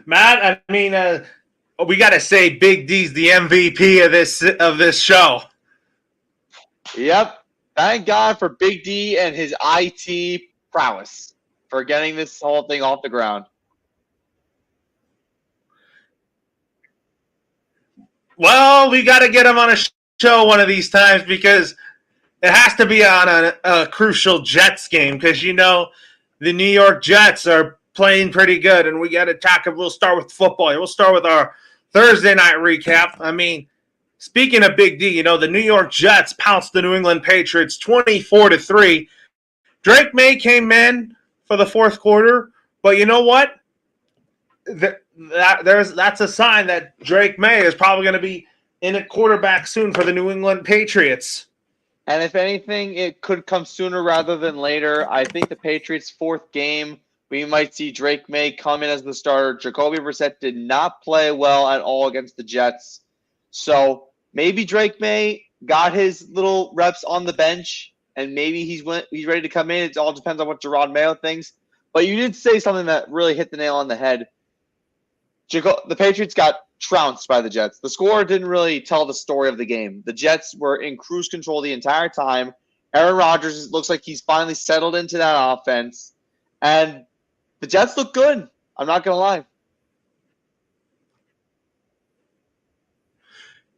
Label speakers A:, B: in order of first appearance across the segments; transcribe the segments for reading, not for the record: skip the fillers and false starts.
A: Matt, I mean, we got to say Big D's the MVP of this show.
B: Yep. Thank God for Big D and his IT prowess for getting this whole thing off the ground.
A: Well, we got to get him on a show one of these times because it has to be on a crucial Jets game because, you know, the New York Jets are playing pretty good, and we got to talk. We'll start with football. We'll start with our Thursday night recap. I mean, speaking of Big D, you know, the New York Jets pounced the New England Patriots 24-3. Drake May came in for the fourth quarter, but you know what? That's a sign that Drake May is probably going to be in a quarterback soon for the New England Patriots.
B: And if anything, it could come sooner rather than later. I think the Patriots' fourth game, we might see Drake May come in as the starter. Jacoby Brissett did not play well at all against the Jets. So maybe Drake May got his little reps on the bench, and maybe he's ready to come in. It all depends on what Gerard Mayo thinks. But you did say something that really hit the nail on the head. The Patriots got trounced by the Jets. The score didn't really tell the story of the game. The Jets were in cruise control the entire time. Aaron Rodgers looks like he's finally settled into that offense. And the Jets look good. I'm not going to lie.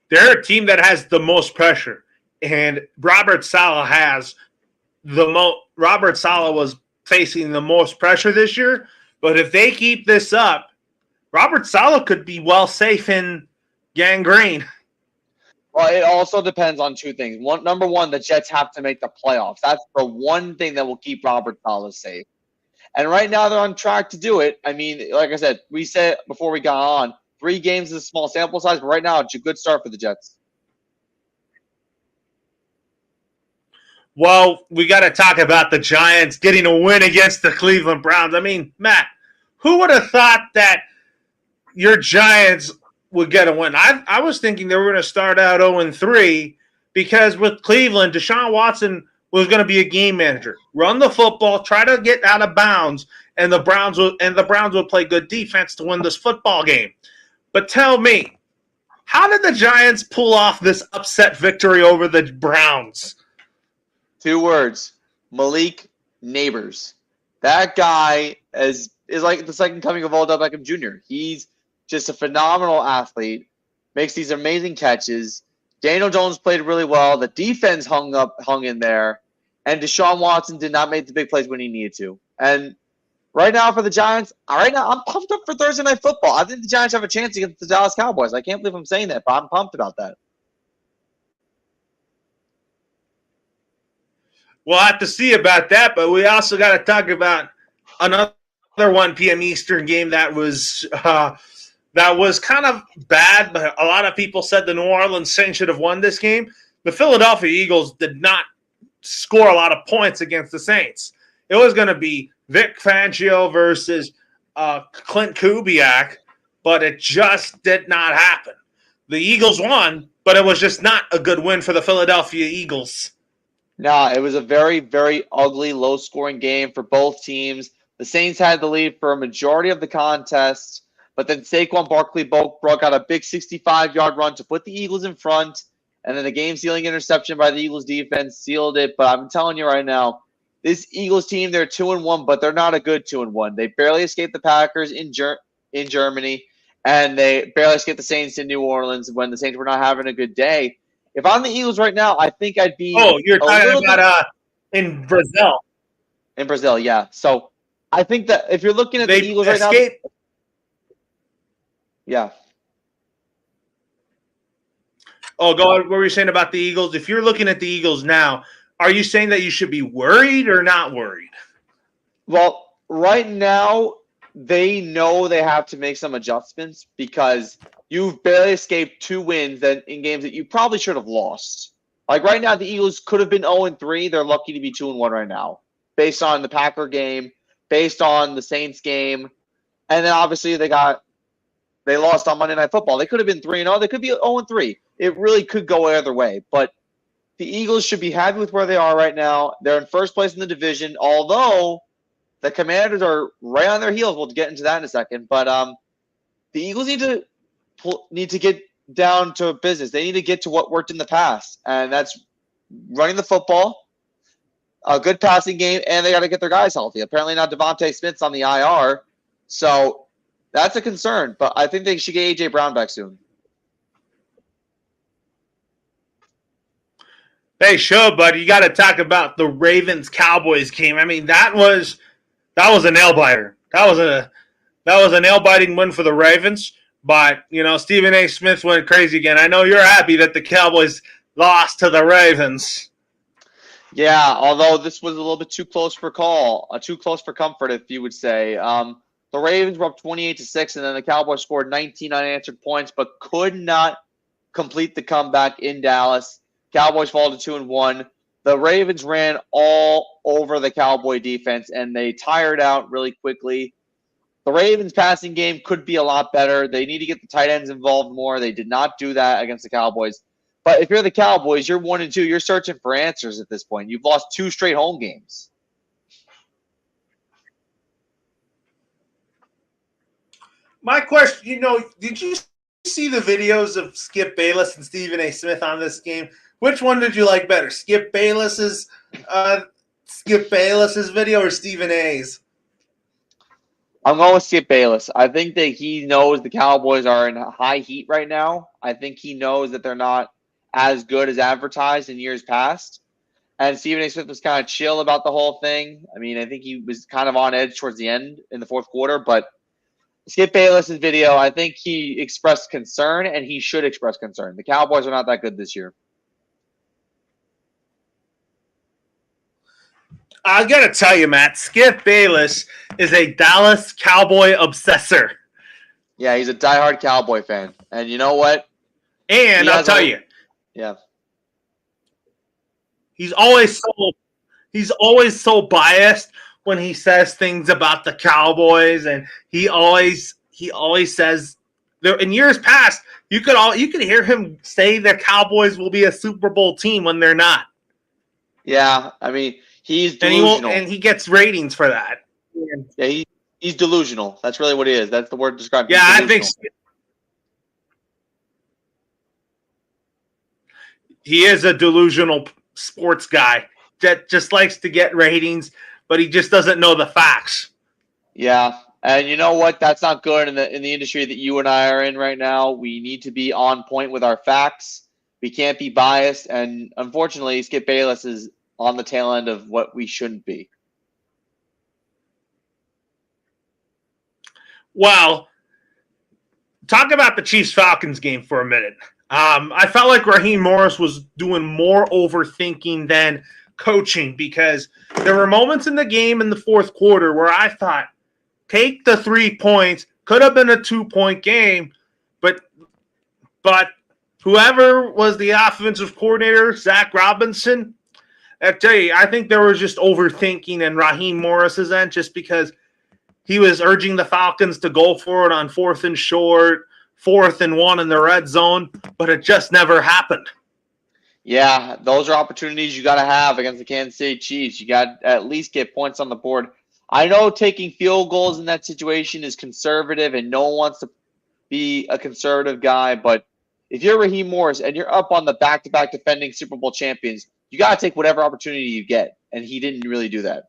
A: They're a team that has the most pressure. And Robert Saleh was facing the most pressure this year. But if they keep this up, Robert Saleh could be well safe in gangrene.
B: Well, it also depends on two things. Number one, the Jets have to make the playoffs. That's the one thing that will keep Robert Saleh safe. And right now they're on track to do it. I mean, like I said, we said before we got on, 3 games is a small sample size, but right now it's a good start for the Jets.
A: Well, we got to talk about the Giants getting a win against the Cleveland Browns. I mean, Matt, who would have thought that your Giants would get a win? I was thinking they were going to start out 0-3 because with Cleveland, Deshaun Watson was going to be a game manager, run the football, try to get out of bounds, and the Browns would play good defense to win this football game. But tell me, how did the Giants pull off this upset victory over the Browns?
B: 2 words: Malik Neighbors. That guy is like the second coming of Odell Beckham Jr. He's just a phenomenal athlete, makes these amazing catches. Daniel Jones played really well. The defense hung in there, and Deshaun Watson did not make the big plays when he needed to. And right now for the Giants, I'm pumped up for Thursday Night Football. I think the Giants have a chance against the Dallas Cowboys. I can't believe I'm saying that, but I'm pumped about that.
A: We'll have to see about that, but we also got to talk about another 1 p.m. Eastern game that was kind of bad, but a lot of people said the New Orleans Saints should have won this game. The Philadelphia Eagles did not score a lot of points against the Saints. It was going to be Vic Fangio versus Clint Kubiak, but it just did not happen. The Eagles won, but it was just not a good win for the Philadelphia Eagles.
B: Nah, it was a very, very ugly, low-scoring game for both teams. The Saints had the lead for a majority of the contest, but then Saquon Barkley broke out a big 65-yard run to put the Eagles in front, and then the game-sealing interception by the Eagles defense sealed it. But I'm telling you right now, this Eagles team, they're 2-1, but they're not a good 2-1. They barely escaped the Packers in Germany, and they barely escaped the Saints in New Orleans when the Saints were not having a good day. If I'm the Eagles right now, I think I'd be.
A: Oh, you're talking about in Brazil.
B: In Brazil, yeah. So I think that if you're looking at the Eagles right now. Yeah.
A: Oh, go ahead. What were you saying about the Eagles? If you're looking at the Eagles now, are you saying that you should be worried or not worried?
B: Well, right now, they know they have to make some adjustments because you've barely escaped 2 wins in games that you probably should have lost. Like right now, the Eagles could have been 0-3. They're lucky to be 2-1 right now, based on the Packer game, based on the Saints game, and then obviously they lost on Monday Night Football. They could have been 3-0. They could be 0-3. It really could go either way. But the Eagles should be happy with where they are right now. They're in first place in the division, although the Commanders are right on their heels. We'll get into that in a second. But the Eagles need to get down to business. They need to get to what worked in the past, and that's running the football, a good passing game, and they got to get their guys healthy. Apparently, now Devontae Smith's on the IR, so that's a concern. But I think they should get AJ Brown back soon.
A: They should, but you got to talk about the Ravens-Cowboys game. I mean, that was a nail biter. That was a nail biting win for the Ravens. But Stephen A. Smith went crazy again. I know you're happy that the Cowboys lost to the Ravens.
B: Yeah, although this was a little bit too close for comfort, if you would say. The Ravens were up 28-6, and then the Cowboys scored 19 unanswered points, but could not complete the comeback in Dallas. Cowboys fall to 2-1. The Ravens ran all over the Cowboy defense, and they tired out really quickly. The Ravens passing game could be a lot better. They need to get the tight ends involved more. They did not do that against the Cowboys. But if you're the Cowboys, you're 1-2. You're searching for answers at this point. You've lost 2 straight home games.
A: My question, did you see the videos of Skip Bayless and Stephen A. Smith on this game? Which one did you like better, Skip Bayless's video or Stephen A's?
B: I'm going with Skip Bayless. I think that he knows the Cowboys are in high heat right now. I think he knows that they're not as good as advertised in years past. And Stephen A. Smith was kind of chill about the whole thing. I mean, I think he was kind of on edge towards the end in the fourth quarter. But Skip Bayless's video, I think he expressed concern, and he should express concern. The Cowboys are not that good this year.
A: I got to tell you, Matt, Skip Bayless is a Dallas Cowboy obsessor.
B: Yeah, he's a diehard Cowboy fan. And you know what?
A: And I'll tell you.
B: Yeah.
A: He's always so biased when he says things about the Cowboys, and he always says there in years past you could hear him say the Cowboys will be a Super Bowl team when they're not.
B: Yeah, I mean, he's delusional.
A: And he gets ratings for that.
B: Yeah, he's delusional. That's really what he is. That's the word to describe him.
A: Yeah, I think he is a delusional sports guy that just likes to get ratings, but he just doesn't know the facts.
B: Yeah, and you know what? That's not good in the industry that you and I are in right now. We need to be on point with our facts. We can't be biased, and unfortunately, Skip Bayless is on the tail end of what we shouldn't be.
A: Well, talk about the Chiefs-Falcons game for a minute. I felt like Raheem Morris was doing more overthinking than coaching, because there were moments in the game in the fourth quarter where I thought, take the 3 points, could have been a 2-point game, but whoever was the offensive coordinator, Zach Robinson, I tell you, I think there was just overthinking in Raheem Morris's end, just because he was urging the Falcons to go for it on 4th and short, 4th and 1 in the red zone, but it just never happened.
B: Yeah, those are opportunities you got to have against the Kansas City Chiefs. You got to at least get points on the board. I know taking field goals in that situation is conservative, and no one wants to be a conservative guy, but if you're Raheem Morris and you're up on the back-to-back defending Super Bowl champions, you got to take whatever opportunity you get, and he didn't really do that.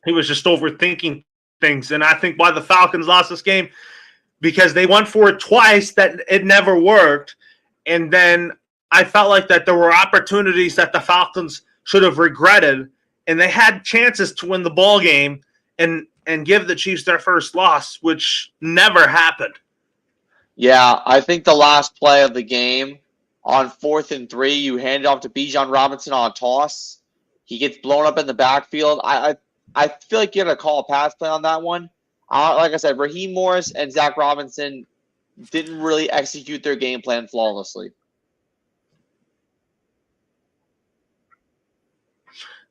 A: He was just overthinking things, and I think why the Falcons lost this game, because they went for it twice that it never worked, and then I felt like that there were opportunities that the Falcons should have regretted, and they had chances to win the ball game and give the Chiefs their first loss, which never happened.
B: Yeah, I think the last play of the game on 4th and 3, you hand it off to Bijan Robinson on a toss. He gets blown up in the backfield. I feel like you got to call a pass play on that one. Like I said, Raheem Morris and Zach Robinson didn't really execute their game plan flawlessly.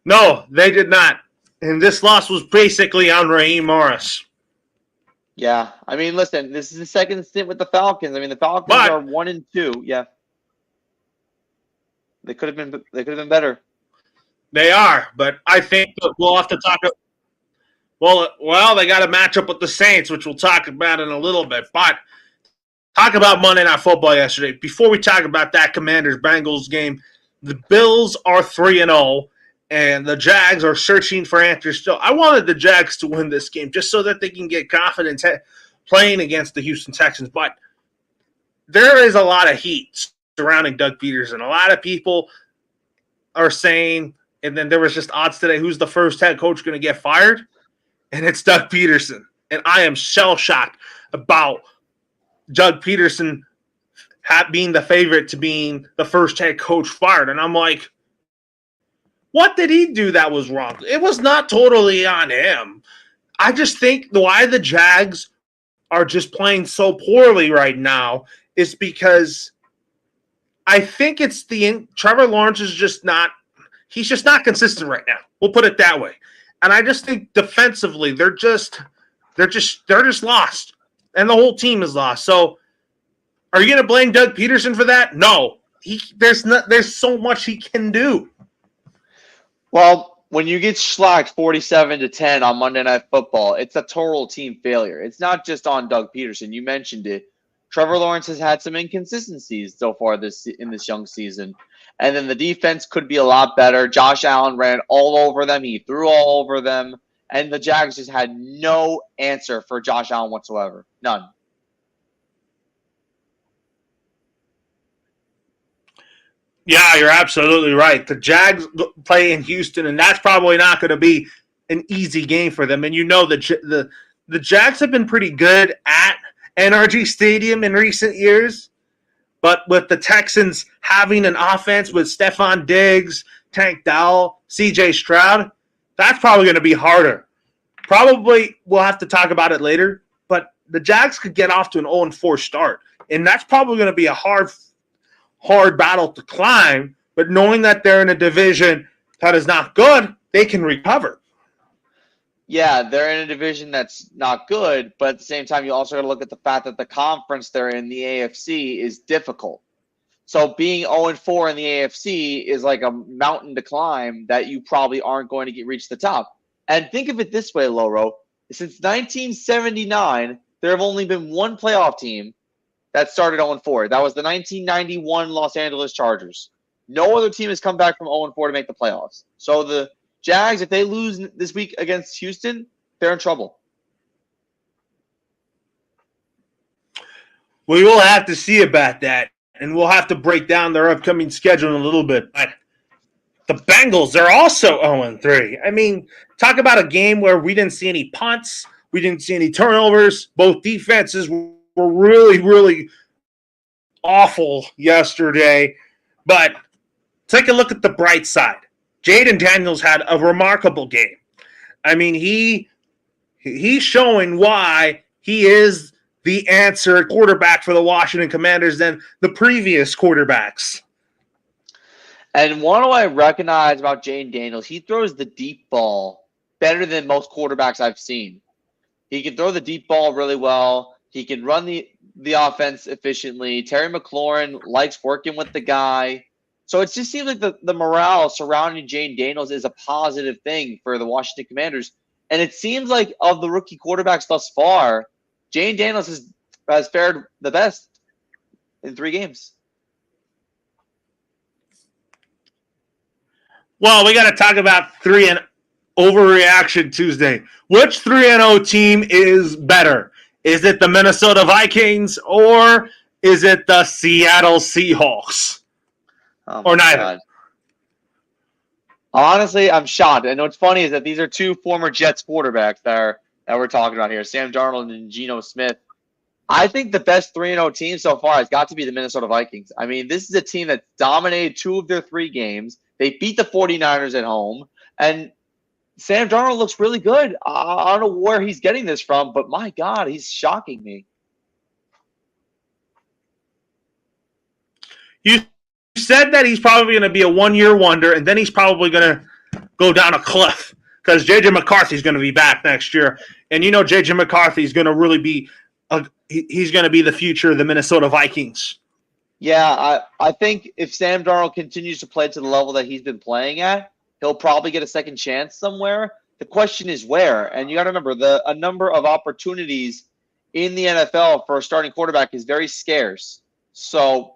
A: No, they did not. And this loss was basically on Raheem Morris.
B: Yeah, I mean, listen, this is the second stint with the Falcons. I mean, the Falcons are 1-2. Yeah, they could have been better.
A: They are, but I think we'll have to talk. Well, they got a matchup with the Saints, which we'll talk about in a little bit. But talk about Monday Night Football yesterday. Before we talk about that Commanders-Bengals game, the Bills are 3-0, and the Jags are searching for answers still. I wanted the Jags to win this game just so that they can get confidence playing against the Houston Texans. But there is a lot of heat surrounding Doug Peterson. A lot of people are saying, and then there was just odds today, who's the first head coach going to get fired? And it's Doug Peterson. And I am shell-shocked about Doug Peterson being the favorite to being the first head coach fired. And I'm like, what did he do that was wrong? It was not totally on him. I just think why the Jags are just playing so poorly right now is because I think it's Trevor Lawrence is just not – he's just not consistent right now. We'll put it that way. And I just think defensively they're just lost. And the whole team is lost. So are you going to blame Doug Peterson for that? No. There's so much he can do.
B: Well, when you get slacked 47-10 on Monday Night Football, it's a total team failure. It's not just on Doug Peterson. You mentioned it. Trevor Lawrence has had some inconsistencies so far in this young season. And then the defense could be a lot better. Josh Allen ran all over them. He threw all over them. And the Jags just had no answer for Josh Allen whatsoever. None.
A: Yeah, you're absolutely right. The Jags play in Houston, and that's probably not going to be an easy game for them. And you know the Jags have been pretty good at NRG Stadium in recent years, but with the Texans having an offense with Stephon Diggs, Tank Dowell, C.J. Stroud, that's probably going to be harder. Probably we'll have to talk about it later, but the Jags could get off to an 0-4 start, and that's probably going to be a hard battle to climb, but knowing that they're in a division that is not good, they can recover.
B: Yeah, they're in a division that's not good, but at the same time, you also got to look at the fact that the conference they're in, the AFC, is difficult. So being 0-4 in the AFC is like a mountain to climb that you probably aren't going to reach the top. And think of it this way, Loro. Since 1979, there have only been one playoff team that started 0-4. That was the 1991 Los Angeles Chargers. No other team has come back from 0-4 to make the playoffs. So the Jags, if they lose this week against Houston, they're in trouble.
A: We will have to see about that, and we'll have to break down their upcoming schedule in a little bit. But the Bengals, they're also 0-3. I mean, talk about a game where we didn't see any punts, we didn't see any turnovers. Both defenses were really, really awful yesterday. But take a look at the bright side. Jaden Daniels had a remarkable game. I mean, he's showing why he is the answer quarterback for the Washington Commanders than the previous quarterbacks.
B: And what do I recognize about Jaden Daniels? He throws the deep ball better than most quarterbacks I've seen. He can throw the deep ball really well. He can run the offense efficiently. Terry McLaurin likes working with the guy. So it just seems like the morale surrounding Jaden Daniels is a positive thing for the Washington Commanders. And it seems like of the rookie quarterbacks thus far, Jaden Daniels has fared the best in 3 games.
A: Well, we got to talk about 3 and overreaction Tuesday. Which 3-0 team is better? Is it the Minnesota Vikings or is it the Seattle Seahawks? Or neither? God.
B: Honestly, I'm shocked. And what's funny is that these are 2 former Jets quarterbacks that we're talking about here, Sam Darnold and Geno Smith. I think the best 3-0 team so far has got to be the Minnesota Vikings. I mean, this is a team that dominated 2 of their 3 games. They beat the 49ers at home. And Sam Darnold looks really good. I don't know where he's getting this from, but my God, he's shocking me.
A: You said that he's probably going to be a one-year wonder, and then he's probably going to go down a cliff because J.J. McCarthy's going to be back next year. And you know J.J. McCarthy's going to really be he's going to be the future of the Minnesota Vikings.
B: Yeah, I think if Sam Darnold continues to play to the level that he's been playing at, he'll probably get a second chance somewhere. The question is where. And you got to remember, a number of opportunities in the NFL for a starting quarterback is very scarce. So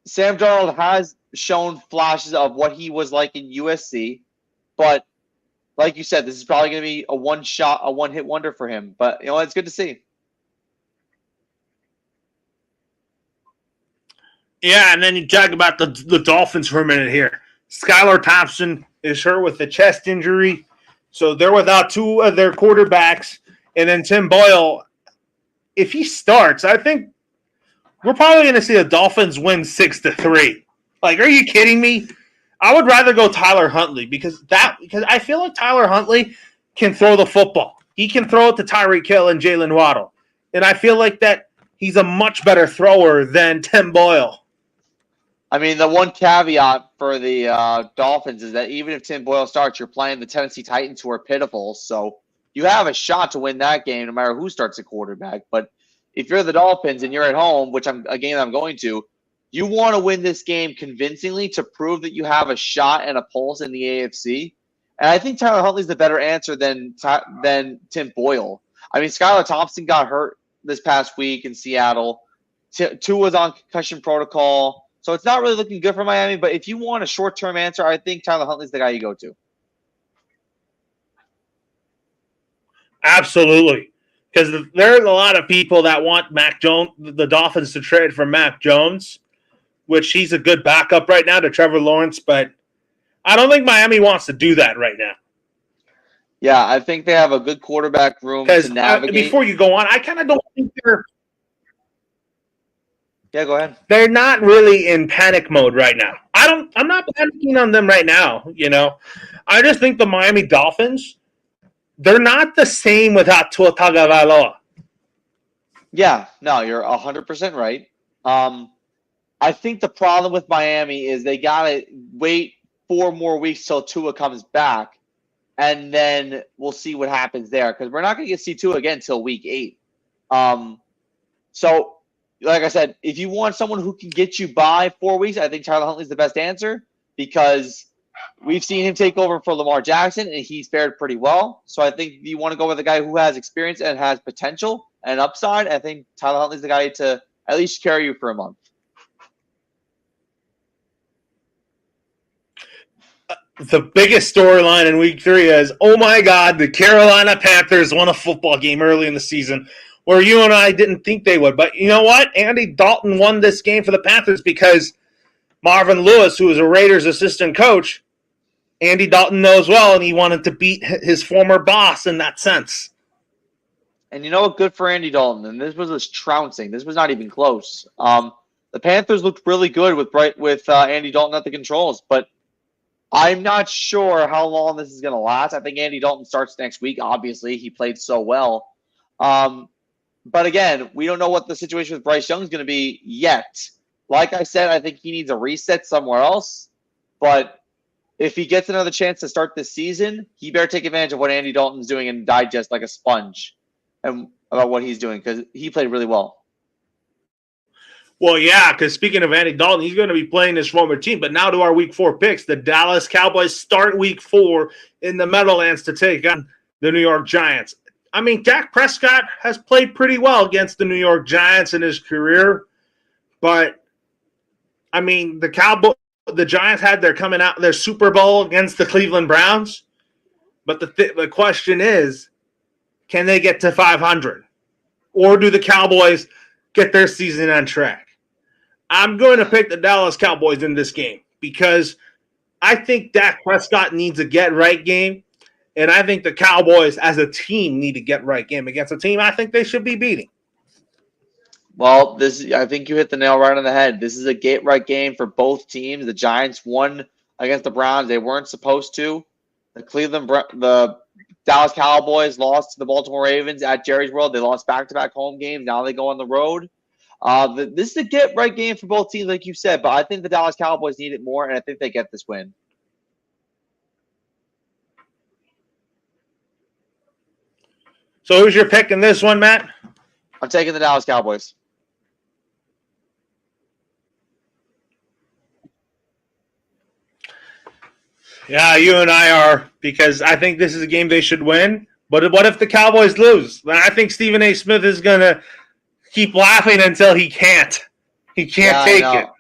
B: Sam Darnold has shown flashes of what he was like in USC, but like you said, this is probably going to be a one-hit wonder for him. But it's good to see.
A: Yeah, and then you talk about the Dolphins for a minute here. Skylar Thompson is hurt with a chest injury, so they're without two of their quarterbacks. And then Tim Boyle, if he starts, I think we're probably going to see the Dolphins win 6-3. Like, are you kidding me? I would rather go Tyler Huntley because I feel like Tyler Huntley can throw the football. He can throw it to Tyreek Hill and Jalen Waddle. And I feel like that he's a much better thrower than Tim Boyle.
B: I mean, the one caveat for the Dolphins is that even if Tim Boyle starts, you're playing the Tennessee Titans, who are pitiful. So you have a shot to win that game no matter who starts at quarterback. But if you're the Dolphins and you're at home, which a game I'm going to, you want to win this game convincingly to prove that you have a shot and a pulse in the AFC. And I think Tyler Huntley's the better answer than Tim Boyle. I mean, Skylar Thompson got hurt this past week in Seattle. Tua was on concussion protocol. So it's not really looking good for Miami. But if you want a short-term answer, I think Tyler Huntley's the guy you go to.
A: Absolutely. Because there's a lot of people that want Mac Jones, the Dolphins to trade for Mac Jones, which he's a good backup right now to Trevor Lawrence, but I don't think Miami wants to do that right now.
B: Yeah, I think they have a good quarterback room to navigate.
A: Before you go on, I kind of don't think they're –
B: yeah, go ahead.
A: They're not really in panic mode right now. I'm not panicking on them right now, I just think the Miami Dolphins, they're not the same without Tua Tagovailoa.
B: Yeah, no, you're 100% right. I think the problem with Miami is they got to wait 4 more weeks till Tua comes back, and then we'll see what happens there because we're not going to get to see Tua again until week 8. So, like I said, if you want someone who can get you by 4 weeks, I think Tyler Huntley's the best answer because we've seen him take over for Lamar Jackson, and he's fared pretty well. So I think you want to go with a guy who has experience and has potential and upside. I think Tyler Huntley's the guy to at least carry you for a month.
A: The biggest storyline in week 3 is, oh my God, the Carolina Panthers won a football game early in the season where you and I didn't think they would. But you know what? Andy Dalton won this game for the Panthers because Marvin Lewis, who was a Raiders assistant coach, Andy Dalton knows well, and he wanted to beat his former boss in that sense.
B: And you know what? Good for Andy Dalton. And this was a trouncing. This was not even close. The Panthers looked really good with Andy Dalton at the controls, but I'm not sure how long this is going to last. I think Andy Dalton starts next week. Obviously, he played so well. But again, we don't know what the situation with Bryce Young is going to be yet. Like I said, I think he needs a reset somewhere else. But if he gets another chance to start this season, he better take advantage of what Andy Dalton's doing and digest like a sponge and about what he's doing because he played really well.
A: Well, yeah, because speaking of Andy Dalton, he's going to be playing his former team. But now to our Week 4 picks. The Dallas Cowboys start Week 4 in the Meadowlands to take on the New York Giants. I mean, Dak Prescott has played pretty well against the New York Giants in his career. But, I mean, the Giants had their Super Bowl against the Cleveland Browns. But the question is, can they get to 500? Or do the Cowboys get their season on track? I'm going to pick the Dallas Cowboys in this game because I think Dak Prescott needs a get-right game, and I think the Cowboys as a team need a get-right game against a team I think they should be beating.
B: Well, I think you hit the nail right on the head. This is a get-right game for both teams. The Giants won against the Browns. They weren't supposed to. The Dallas Cowboys lost to the Baltimore Ravens at Jerry's World. They lost back-to-back home games. Now they go on the road. This is a get-right game for both teams, like you said, but I think the Dallas Cowboys need it more, and I think they get this win.
A: So who's your pick in this one, Matt?
B: I'm taking the Dallas Cowboys.
A: Yeah, you and I are, because I think this is a game they should win. But what if the Cowboys lose? Then I think Stephen A. Smith is going to keep laughing until he can't. He
B: Yeah,
A: can't
B: I
A: take it.
B: know.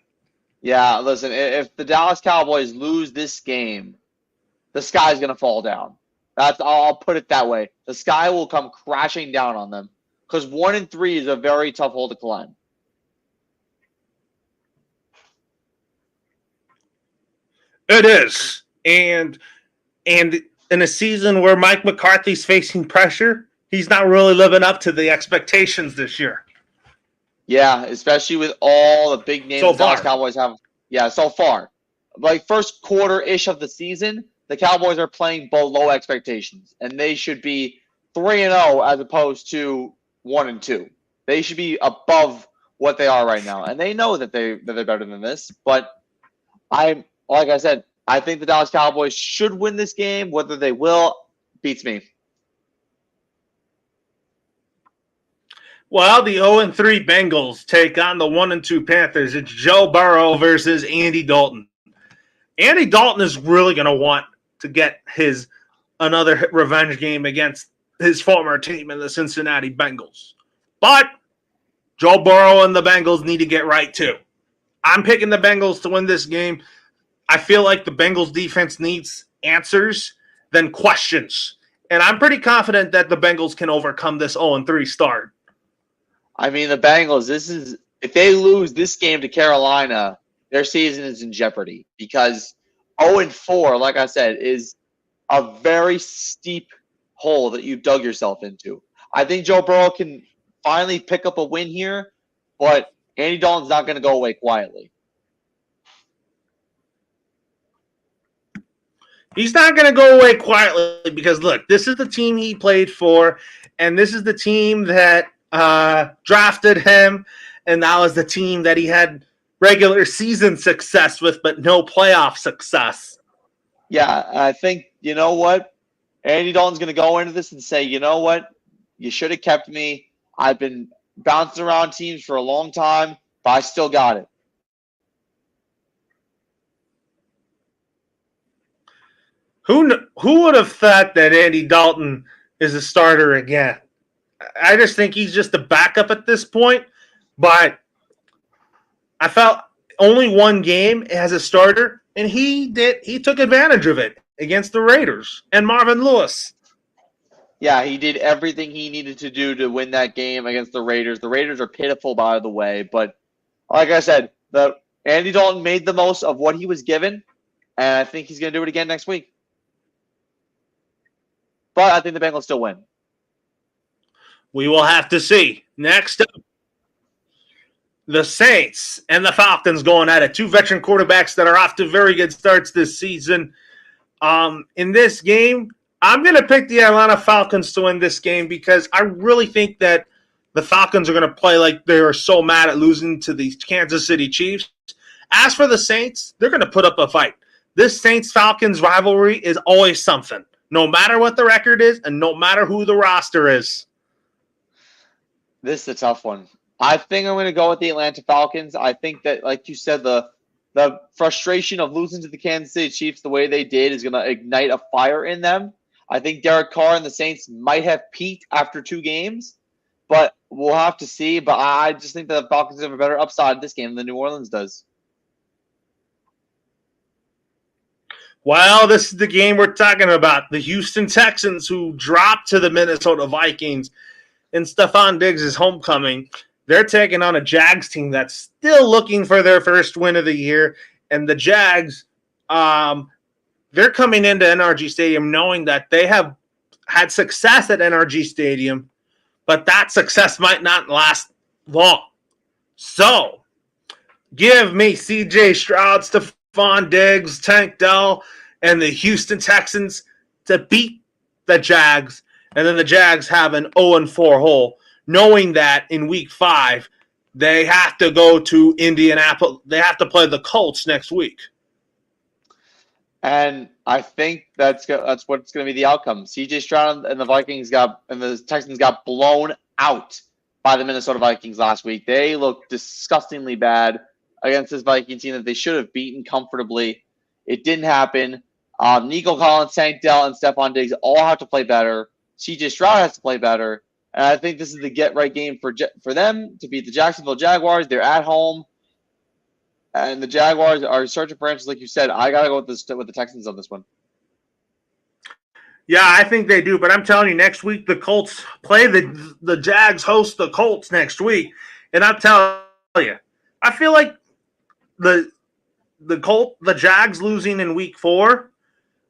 B: Yeah, listen, if the Dallas Cowboys lose this game, the sky's going to fall down. I'll put it that way. The sky will come crashing down on them because 1-3 is a very tough hole to climb.
A: It is. And in a season where Mike McCarthy's facing pressure, he's not really living up to the expectations this year.
B: Yeah, especially with all the big names
A: So
B: the Dallas
A: far.
B: Cowboys have. Yeah, so far. Like first quarter-ish of the season, the Cowboys are playing below expectations, and they should be 3-0 as opposed to 1-2. They should be above what they are right now, and they know that they're better than this. But like I said, I think the Dallas Cowboys should win this game. Whether they will beats me.
A: Well, the 0-3 Bengals take on the 1-2 Panthers. It's Joe Burrow versus Andy Dalton. Andy Dalton is really going to want to get his another revenge game against his former team in the Cincinnati Bengals. But Joe Burrow and the Bengals need to get right too. I'm picking the Bengals to win this game. I feel like the Bengals defense needs answers than questions. And I'm pretty confident that the Bengals can overcome this 0-3 start.
B: I mean, the Bengals, if they lose this game to Carolina, their season is in jeopardy because 0-4, like I said, is a very steep hole that you dug yourself into. I think Joe Burrow can finally pick up a win here, but Andy Dalton's not going to go away quietly.
A: He's not going to go away quietly because, look, this is the team he played for, and this is the team that drafted him, and that was the team that he had regular season success with, but no playoff success.
B: Yeah, I think, you know what? Andy Dalton's going to go into this and say, you know what? You should have kept me. I've been bouncing around teams for a long time, but I still got it.
A: Who would have thought that Andy Dalton is a starter again? I just think he's just a backup at this point, but I felt only one game as a starter, and he took advantage of it against the Raiders and Marvin Lewis.
B: Yeah, he did everything he needed to do to win that game against the Raiders. The Raiders are pitiful, by the way, but like I said, Andy Dalton made the most of what he was given, and I think he's going to do it again next week. But I think the Bengals still win.
A: We will have to see. Next up, the Saints and the Falcons going at it. Two veteran quarterbacks that are off to very good starts this season. In this game, I'm going to pick the Atlanta Falcons to win this game because I really think that the Falcons are going to play like they are so mad at losing to the Kansas City Chiefs. As for the Saints, they're going to put up a fight. This Saints-Falcons rivalry is always something, no matter what the record is and no matter who the roster is.
B: This is a tough one. I think I'm going to go with the Atlanta Falcons. I think that, like you said, the frustration of losing to the Kansas City Chiefs the way they did is going to ignite a fire in them. I think Derek Carr and the Saints might have peaked after 2 games, but we'll have to see. But I just think that the Falcons have a better upside this game than New Orleans does.
A: Well, this is the game we're talking about. The Houston Texans, who dropped to the Minnesota Vikings in Stephon Diggs' homecoming. They're taking on a Jags team that's still looking for their first win of the year. And the Jags, they're coming into NRG Stadium knowing that they have had success at NRG Stadium, but that success might not last long. So, give me CJ Stroud, Stephon Diggs, Tank Dell, and the Houston Texans to beat the Jags. And then the Jags have an 0-4 hole, knowing that in week 5, they have to go to Indianapolis. They have to play the Colts next week.
B: And I think that's what's going to be the outcome. CJ Stroud and the Texans got blown out by the Minnesota Vikings last week. They looked disgustingly bad against this Viking team that they should have beaten comfortably. It didn't happen. Nico Collins, Tank Dell, and Stephon Diggs all have to play better. CJ Stroud has to play better. And I think this is the get-right game for them to beat the Jacksonville Jaguars. They're at home, and the Jaguars are searching for answers, like you said. I got to go with the Texans on this one.
A: Yeah, I think they do, but I'm telling you, next week the Colts play the Jags host the Colts next week, and I'm telling you, I feel like the Jags losing in week 4.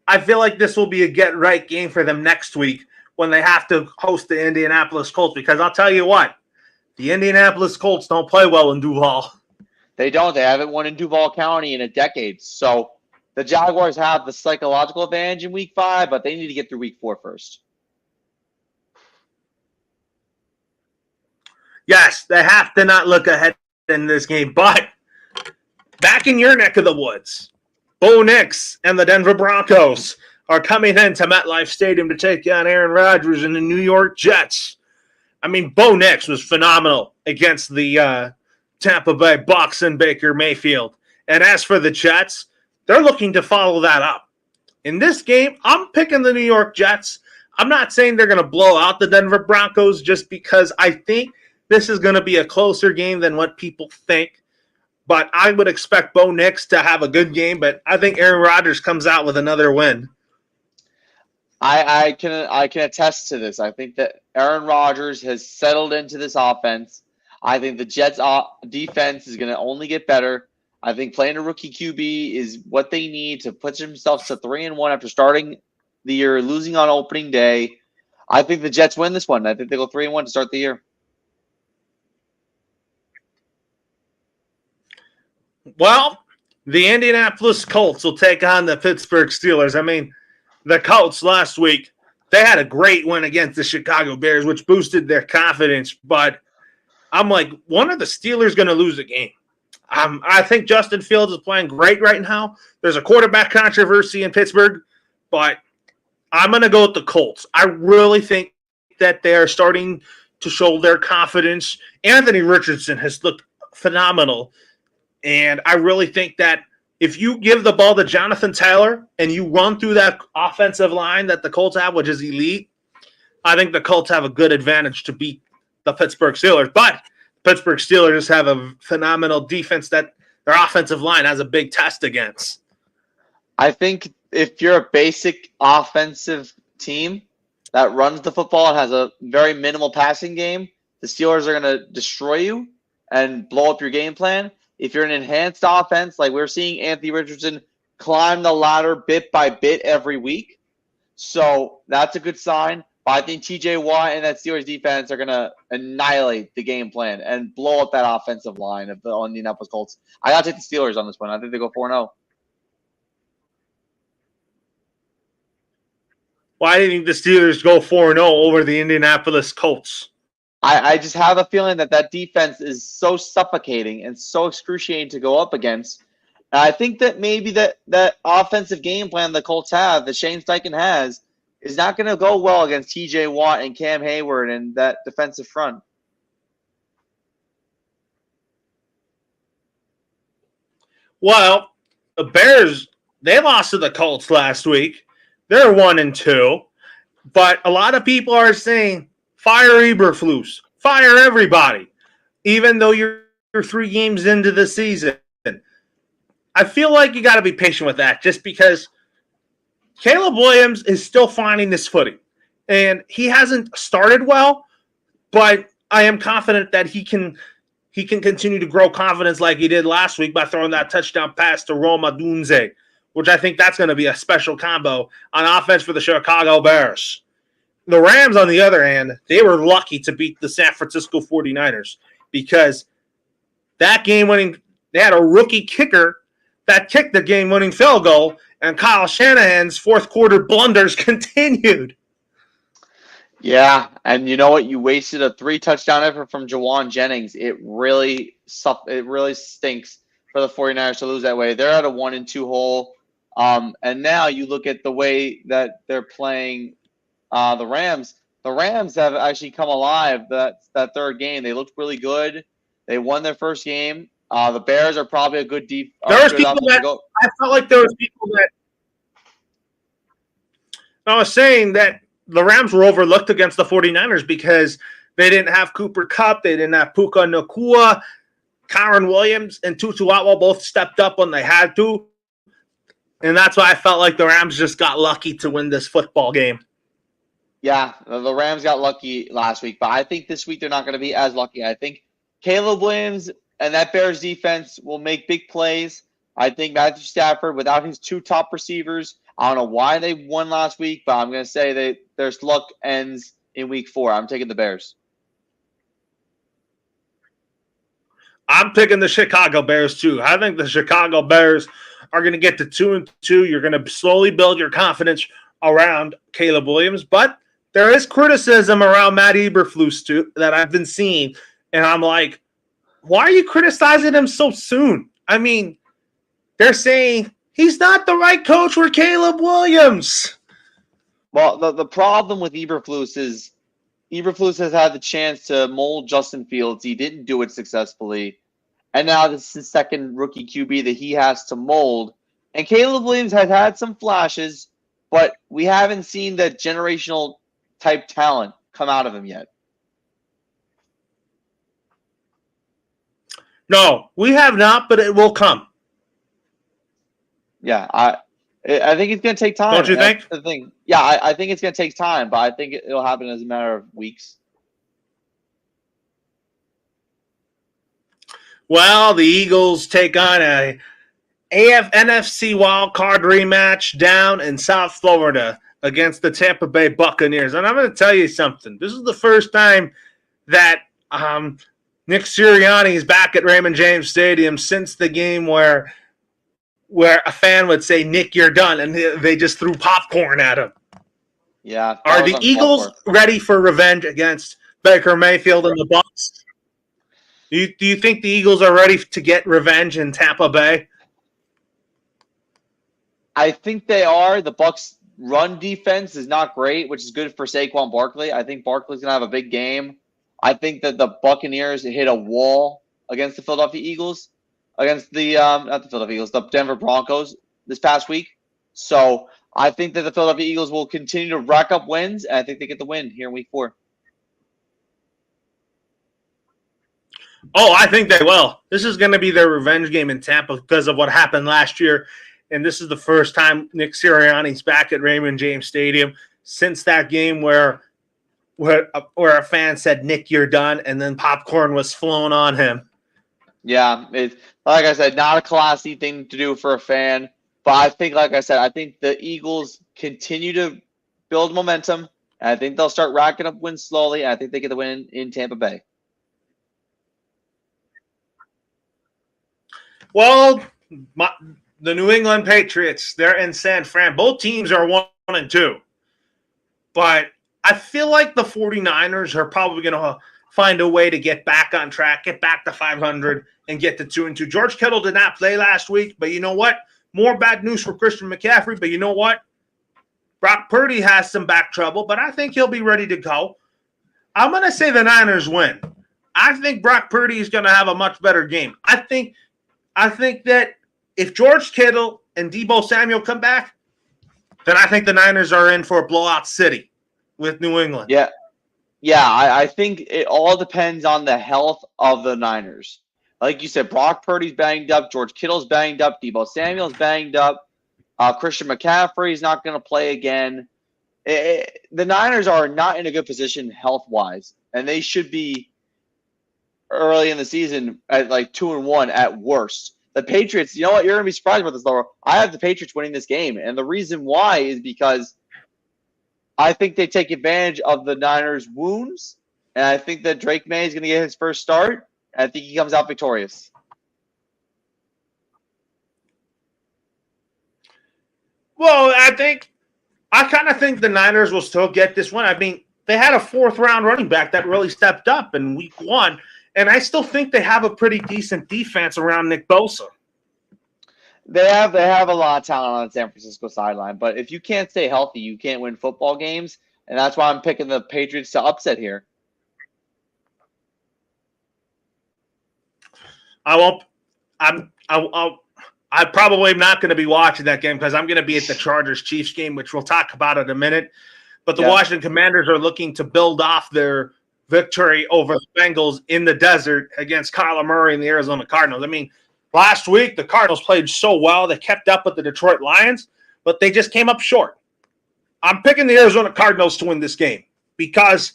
A: I feel like this will be a get right game for them next week when they have to host the Indianapolis Colts, because I'll tell you what, the Indianapolis Colts don't play well in Duval.
B: They don't. They haven't won in Duval County in a decade. So the Jaguars have the psychological advantage in week 5, but they need to get through week 4 first.
A: Yes, they have to not look ahead in this game, but back in your neck of the woods, Bo Nix and the Denver Broncos are coming into MetLife Stadium to take on Aaron Rodgers and the New York Jets. I mean, Bo Nix was phenomenal against the Tampa Bay Bucks and Baker Mayfield. And as for the Jets, they're looking to follow that up. In this game, I'm picking the New York Jets. I'm not saying they're going to blow out the Denver Broncos just because I think this is going to be a closer game than what people think. But I would expect Bo Nix to have a good game, but I think Aaron Rodgers comes out with another win.
B: I can attest to this. I think that Aaron Rodgers has settled into this offense. I think the Jets' defense is going to only get better. I think playing a rookie QB is what they need to put themselves to 3-1 after starting the year, losing on opening day. I think the Jets win this one. I think they go 3-1 to start the year.
A: Well, the Indianapolis Colts will take on the Pittsburgh Steelers. I mean, the Colts last week, they had a great win against the Chicago Bears, which boosted their confidence. But I'm like, when are the Steelers going to lose a game? I think Justin Fields is playing great right now. There's a quarterback controversy in Pittsburgh, but I'm going to go with the Colts. I really think that they are starting to show their confidence. Anthony Richardson has looked phenomenal. And I really think that if you give the ball to Jonathan Taylor and you run through that offensive line that the Colts have, which is elite, I think the Colts have a good advantage to beat the Pittsburgh Steelers. But Pittsburgh Steelers have a phenomenal defense that their offensive line has a big test against.
B: I think if you're a basic offensive team that runs the football and has a very minimal passing game, the Steelers are going to destroy you and blow up your game plan. If you're an enhanced offense, like we're seeing Anthony Richardson climb the ladder bit by bit every week. So that's a good sign. But I think TJ Watt and that Steelers defense are going to annihilate the game plan and blow up that offensive line of the Indianapolis Colts. I got to take the Steelers on this one. I think they go 4-0.
A: Why didn't the Steelers go 4-0 over the Indianapolis Colts?
B: I just have a feeling that defense is so suffocating and so excruciating to go up against. And I think that maybe that offensive game plan the Colts have, that Shane Steichen has, is not going to go well against TJ Watt and Cam Hayward and that defensive front.
A: Well, the Bears, they lost to the Colts last week. They're 1-2. But a lot of people are saying, fire Eberflus, fire everybody, even though you're 3 games into the season. I feel like you got to be patient with that just because Caleb Williams is still finding his footing. And he hasn't started well, but I am confident that he can continue to grow confidence like he did last week by throwing that touchdown pass to Roma Dunze, which I think that's going to be a special combo on offense for the Chicago Bears. The Rams, on the other hand, they were lucky to beat the San Francisco 49ers because that game-winning – they had a rookie kicker that kicked the game-winning field goal, and Kyle Shanahan's fourth-quarter blunders continued.
B: Yeah, and you know what? You wasted a 3-touchdown effort from Jawan Jennings. It really stinks for the 49ers to lose that way. They're at a 1-2 hole. And now you look at the way that they're playing the Rams. The Rams have actually come alive that third game. They looked really good. They won their first game. The Bears are probably a good deep.
A: I felt like there was people that I was saying that the Rams were overlooked against the 49ers because they didn't have Cooper Kupp, they didn't have Puka Nacua, Kyron Williams, and Tutu Atwell both stepped up when they had to. And that's why I felt like the Rams just got lucky to win this football game.
B: Yeah, the Rams got lucky last week, but I think this week they're not going to be as lucky. I think Caleb Williams and that Bears defense will make big plays. I think Matthew Stafford, without his two top receivers, I don't know why they won last week, but I'm going to say their luck ends in week 4. I'm taking the Bears.
A: I'm picking the Chicago Bears too. I think the Chicago Bears are going to get to 2-2. You're going to slowly build your confidence around Caleb Williams, but there is criticism around Matt Eberflus too that I've been seeing, and I'm like, why are you criticizing him so soon? I mean, they're saying he's not the right coach for Caleb Williams.
B: Well, the problem with Eberflus is Eberflus has had the chance to mold Justin Fields. He didn't do it successfully. And now this is his second rookie QB that he has to mold. And Caleb Williams has had some flashes, but we haven't seen that generational type talent come out of him yet.
A: No, we have not, but it will come.
B: Yeah, I think it's going to take time.
A: Don't you think?
B: That's the thing. Yeah, I think it's going to take time, but I think it'll happen as a matter of weeks.
A: Well, the Eagles take on a NFC wild card rematch down in South Florida against the Tampa Bay Buccaneers. And I'm going to tell you something. This is the first time that Nick Sirianni is back at Raymond James Stadium since the game where a fan would say, "Nick, you're done," and they just threw popcorn at him.
B: Yeah.
A: Are the Eagles ready for revenge against Baker Mayfield and the Bucs? Do you think the Eagles are ready to get revenge in Tampa Bay?
B: I think they are. The Bucs' run defense is not great, which is good for Saquon Barkley. I think Barkley's going to have a big game. I think that the Buccaneers hit a wall against the Philadelphia Eagles, against the not the Philadelphia Eagles, the Denver Broncos this past week. So I think that the Philadelphia Eagles will continue to rack up wins, and I think they get the win here in week 4.
A: Oh, I think they will. This is going to be their revenge game in Tampa because of what happened last year. And this is the first time Nick Sirianni's back at Raymond James Stadium since that game where a fan said, "Nick, you're done," and then popcorn was flown on him.
B: Yeah, it's like I said, not a classy thing to do for a fan. But I think, like I said, I think the Eagles continue to build momentum. And I think they'll start racking up wins slowly. And I think they get the win in Tampa Bay.
A: Well, the New England Patriots, they're in San Fran. Both teams are 1-2. But I feel like the 49ers are probably going to find a way to get back on track, get back to 500, and get to 2-2. George Kittle did not play last week, but you know what? More bad news for Christian McCaffrey, but you know what? Brock Purdy has some back trouble, but I think he'll be ready to go. I'm going to say the Niners win. I think Brock Purdy is going to have a much better game. I think that if George Kittle and Deebo Samuel come back, then I think the Niners are in for a blowout city with New England.
B: Yeah. Yeah, I think it all depends on the health of the Niners. Like you said, Brock Purdy's banged up, George Kittle's banged up, Deebo Samuel's banged up, Christian McCaffrey's not going to play again. The Niners are not in a good position health-wise, and they should be early in the season at like 2-1 at worst. The Patriots, you know what? You're going to be surprised about this, Laura. I have the Patriots winning this game, and the reason why is because I think they take advantage of the Niners' wounds, and I think that Drake May is going to get his first start, and I think he comes out victorious.
A: Well, I kind of think the Niners will still get this one. I mean, they had a 4th-round running back that really stepped up in week 1, and I still think they have a pretty decent defense around Nick Bosa.
B: They have a lot of talent on the San Francisco sideline, but if you can't stay healthy, you can't win football games, and that's why I'm picking the Patriots to upset here.
A: I I probably am not going to be watching that game because I'm going to be at the Chargers-Chiefs game, which we'll talk about in a minute. But the Washington Commanders are looking to build off their victory over the Bengals in the desert against Kyler Murray and the Arizona Cardinals. I mean, last week the Cardinals played so well. They kept up with the Detroit Lions, but they just came up short. I'm picking the Arizona Cardinals to win this game because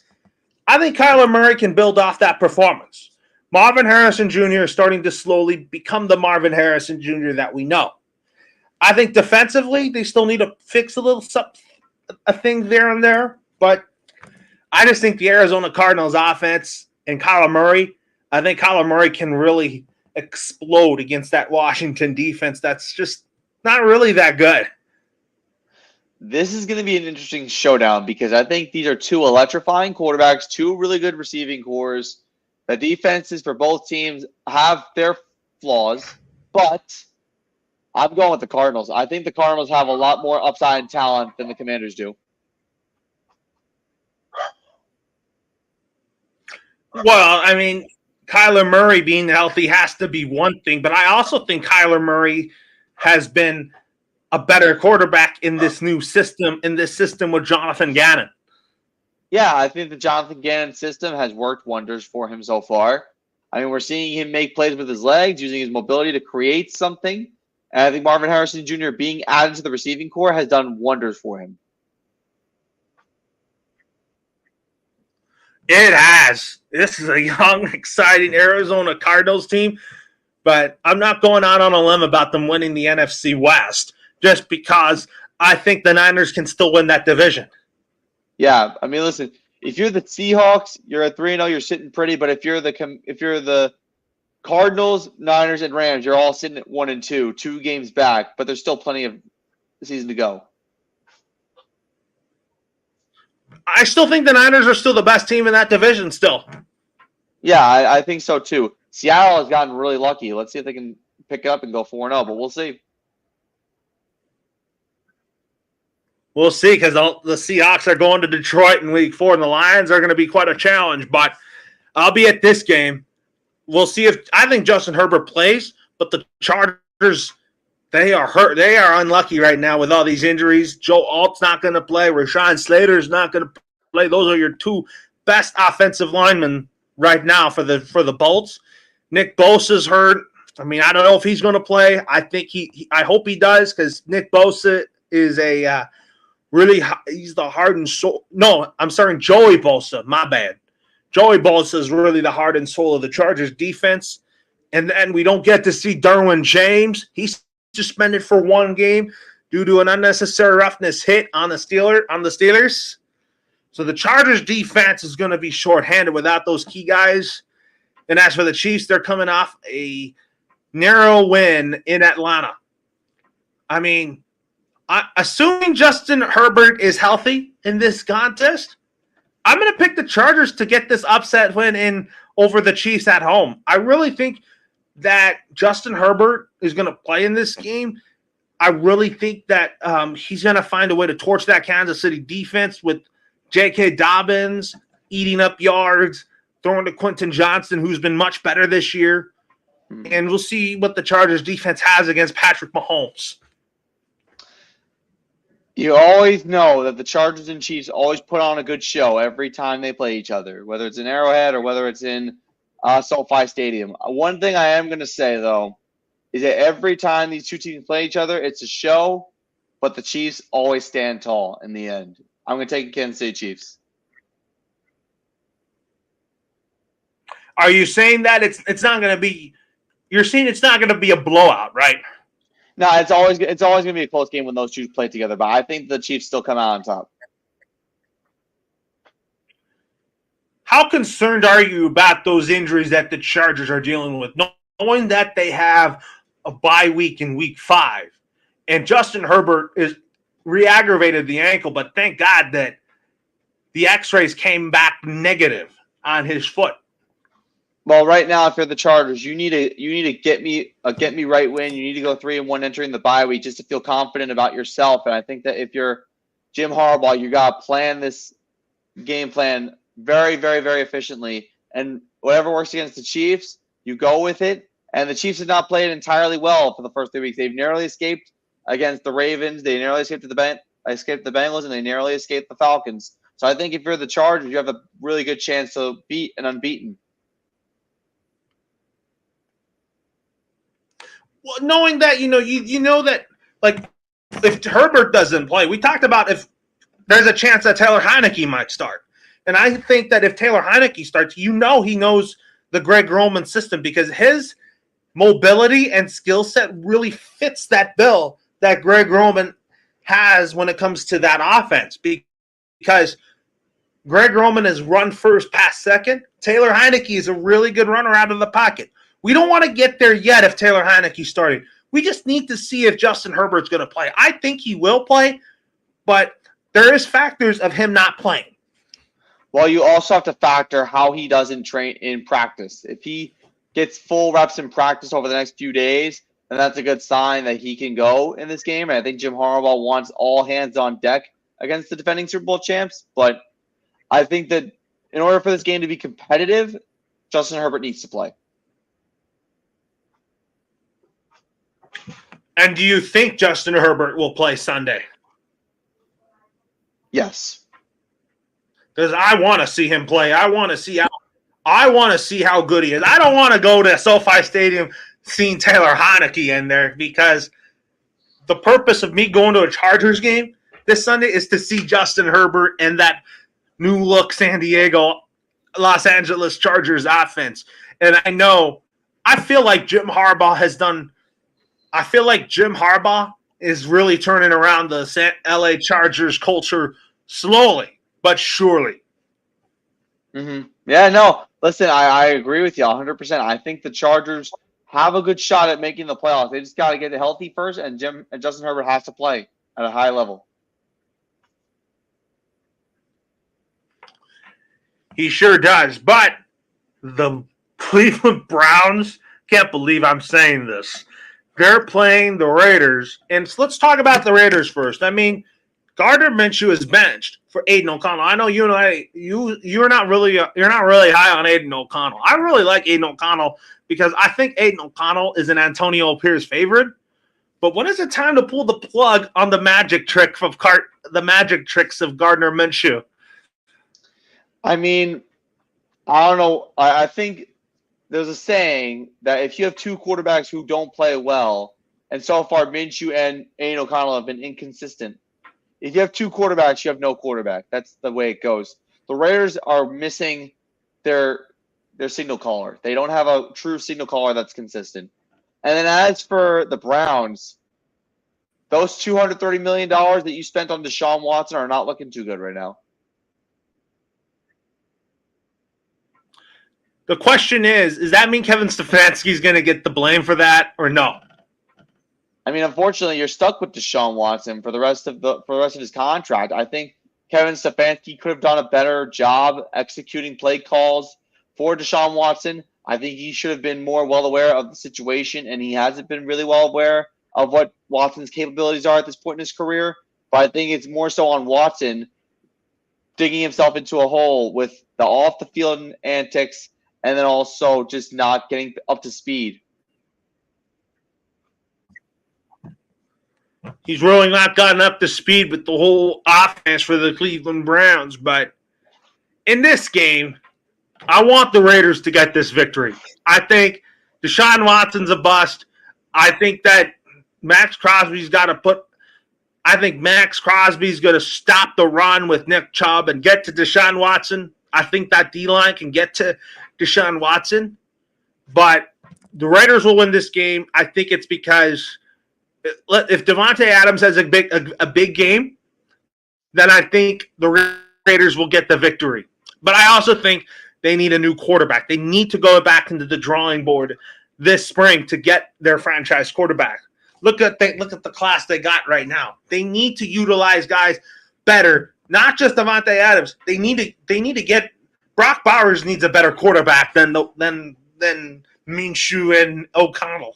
A: I think Kyler Murray can build off that performance. Marvin Harrison Jr. is starting to slowly become the Marvin Harrison Jr. that we know. I think defensively, they still need to fix a thing there and there, but I just think the Arizona Cardinals offense and Kyler Murray, I think Kyler Murray can really explode against that Washington defense that's just not really that good.
B: This is going to be an interesting showdown because I think these are two electrifying quarterbacks, two really good receiving cores. The defenses for both teams have their flaws, but I'm going with the Cardinals. I think the Cardinals have a lot more upside and talent than the Commanders do.
A: Well, I mean, Kyler Murray being healthy has to be one thing, but I also think Kyler Murray has been a better quarterback in this new system, with Jonathan Gannon.
B: Yeah, I think the Jonathan Gannon system has worked wonders for him so far. I mean, we're seeing him make plays with his legs, using his mobility to create something. And I think Marvin Harrison Jr. being added to the receiving core has done wonders for him.
A: It has. This is a young, exciting Arizona Cardinals team, but I'm not going out on a limb about them winning the NFC West just because I think the Niners can still win that division.
B: Yeah, I mean, listen, if you're the Seahawks, you're at 3-0, you're sitting pretty, but if you're the Cardinals, Niners, and Rams, you're all sitting at 1-2, 2 games back, but there's still plenty of season to go.
A: I still think the Niners are still the best team in that division still.
B: Yeah, I think so too. Seattle has gotten really lucky. Let's see if they can pick it up and go 4-0, but we'll see.
A: We'll see because the Seahawks are going to Detroit in Week 4, and the Lions are going to be quite a challenge. But I'll be at this game. We'll see if I think Justin Herbert plays, but the Chargers, they are hurt. They are unlucky right now with all these injuries. Joe Alt's not going to play. Rashawn Slater's not going to play. Those are your two best offensive linemen right now for the Bolts. Nick Bosa's hurt. I mean, I don't know if he's going to play. I think I hope he does because Nick Bosa is a he's the heart and soul. No, I'm sorry, Joey Bosa. My bad. Joey Bosa is really the heart and soul of the Chargers defense. And then we don't get to see Derwin James. He's suspended for 1 game due to an unnecessary roughness hit on the Steelers. So the Chargers defense is going to be shorthanded without those key guys. And as for the Chiefs, they're coming off a narrow win in Atlanta. I mean, assuming Justin Herbert is healthy in this contest, I'm going to pick the Chargers to get this upset win in over the Chiefs at home. I really think that Justin Herbert is going to play in this game. I really think that he's going to find a way to torch that Kansas City defense with J.K. Dobbins eating up yards, throwing to Quentin Johnston, who's been much better this year. And we'll see what the Chargers defense has against Patrick Mahomes.
B: You always know that the Chargers and Chiefs always put on a good show every time they play each other, whether it's in Arrowhead or whether it's in SoFi Stadium. One thing I am going to say, though, is that every time these two teams play each other, it's a show, but the Chiefs always stand tall in the end. I'm going to take the Kansas City Chiefs.
A: Are you saying that it's not going to be – you're saying it's not going to be a blowout, right?
B: No, it's always going to be a close game when those two play together, but I think the Chiefs still come out on top.
A: How concerned are you about those injuries that the Chargers are dealing with, knowing that they have a bye week in Week 5, and Justin Herbert is re-aggravated the ankle, but thank God that the X-rays came back negative on his foot.
B: Well, right now, if you're the Chargers, you need to get me right win. You need to go 3-1 entering the bye week just to feel confident about yourself. And I think that if you're Jim Harbaugh, you got to plan this game plan very, very, very efficiently. And whatever works against the Chiefs, you go with it. And the Chiefs have not played entirely well for the first 3 weeks. They've narrowly escaped against the Ravens. They narrowly escaped the Bengals, and they narrowly escaped the Falcons. So I think if you're the Chargers, you have a really good chance to beat an unbeaten.
A: Well, knowing that, you know that, like, if Herbert doesn't play, we talked about if there's a chance that Taylor Heineke might start. And I think that if Taylor Heineke starts, he knows the Greg Roman system because his mobility and skill set really fits that bill that Greg Roman has when it comes to that offense. Because Greg Roman is run first, pass second. Taylor Heineke is a really good runner out of the pocket. We don't want to get there yet if Taylor Heineke's starting. We just need to see if Justin Herbert's going to play. I think he will play, but there is factors of him not playing.
B: Well, you also have to factor how he does in practice. If he gets full reps in practice over the next few days, then that's a good sign that he can go in this game. And I think Jim Harbaugh wants all hands on deck against the defending Super Bowl champs. But I think that in order for this game to be competitive, Justin Herbert needs to play.
A: And do you think Justin Herbert will play Sunday?
B: Yes.
A: Because I want to see him play. I want to see how good he is. I don't want to go to SoFi Stadium seeing Taylor Heineke in there because the purpose of me going to a Chargers game this Sunday is to see Justin Herbert and that new look San Diego, Los Angeles Chargers offense. And I feel like Jim Harbaugh is really turning around the LA Chargers culture slowly but surely.
B: Mm-hmm. Yeah, no. Listen, I agree with you 100%. I think the Chargers have a good shot at making the playoffs. They just got to get healthy first, and Justin Herbert has to play at a high level.
A: He sure does. But the Cleveland Browns, can't believe I'm saying this. They're playing the Raiders, and let's talk about the Raiders first. I mean, Gardner Minshew is benched for Aiden O'Connell. I know you're not really high on Aiden O'Connell. I really like Aiden O'Connell because I think Aiden O'Connell is an Antonio Pierce favorite. But when is it time to pull the plug on the magic tricks of Gardner Minshew?
B: I mean, I don't know. I think there's a saying that if you have two quarterbacks who don't play well, and so far Minshew and Aiden O'Connell have been inconsistent. If you have two quarterbacks, you have no quarterback. That's the way it goes. The Raiders are missing their signal caller. They don't have a true signal caller that's consistent. And then as for the Browns, those $230 million that you spent on Deshaun Watson are not looking too good right now.
A: The question is, does that mean Kevin Stefanski is going to get the blame for that or no?
B: I mean, unfortunately, you're stuck with Deshaun Watson for the rest of his contract. I think Kevin Stefanski could have done a better job executing play calls for Deshaun Watson. I think he should have been more well aware of the situation, and he hasn't been really well aware of what Watson's capabilities are at this point in his career. But I think it's more so on Watson digging himself into a hole with the off-the-field antics and then also just not getting up to speed.
A: He's really not gotten up to speed with the whole offense for the Cleveland Browns. But in this game, I want the Raiders to get this victory. I think Deshaun Watson's a bust. I think that Max Crosby's going to stop the run with Nick Chubb and get to Deshaun Watson. I think that D-line can get to Deshaun Watson. But the Raiders will win this game. I think it's because if Devontae Adams has a big game, then I think the Raiders will get the victory. But I also think they need a new quarterback. They need to go back into the drawing board this spring to get their franchise quarterback. Look at the class they got right now. They need to utilize guys better, not just Devontae Adams. They need to get Brock Bowers needs a better quarterback than Minshew and O'Connell.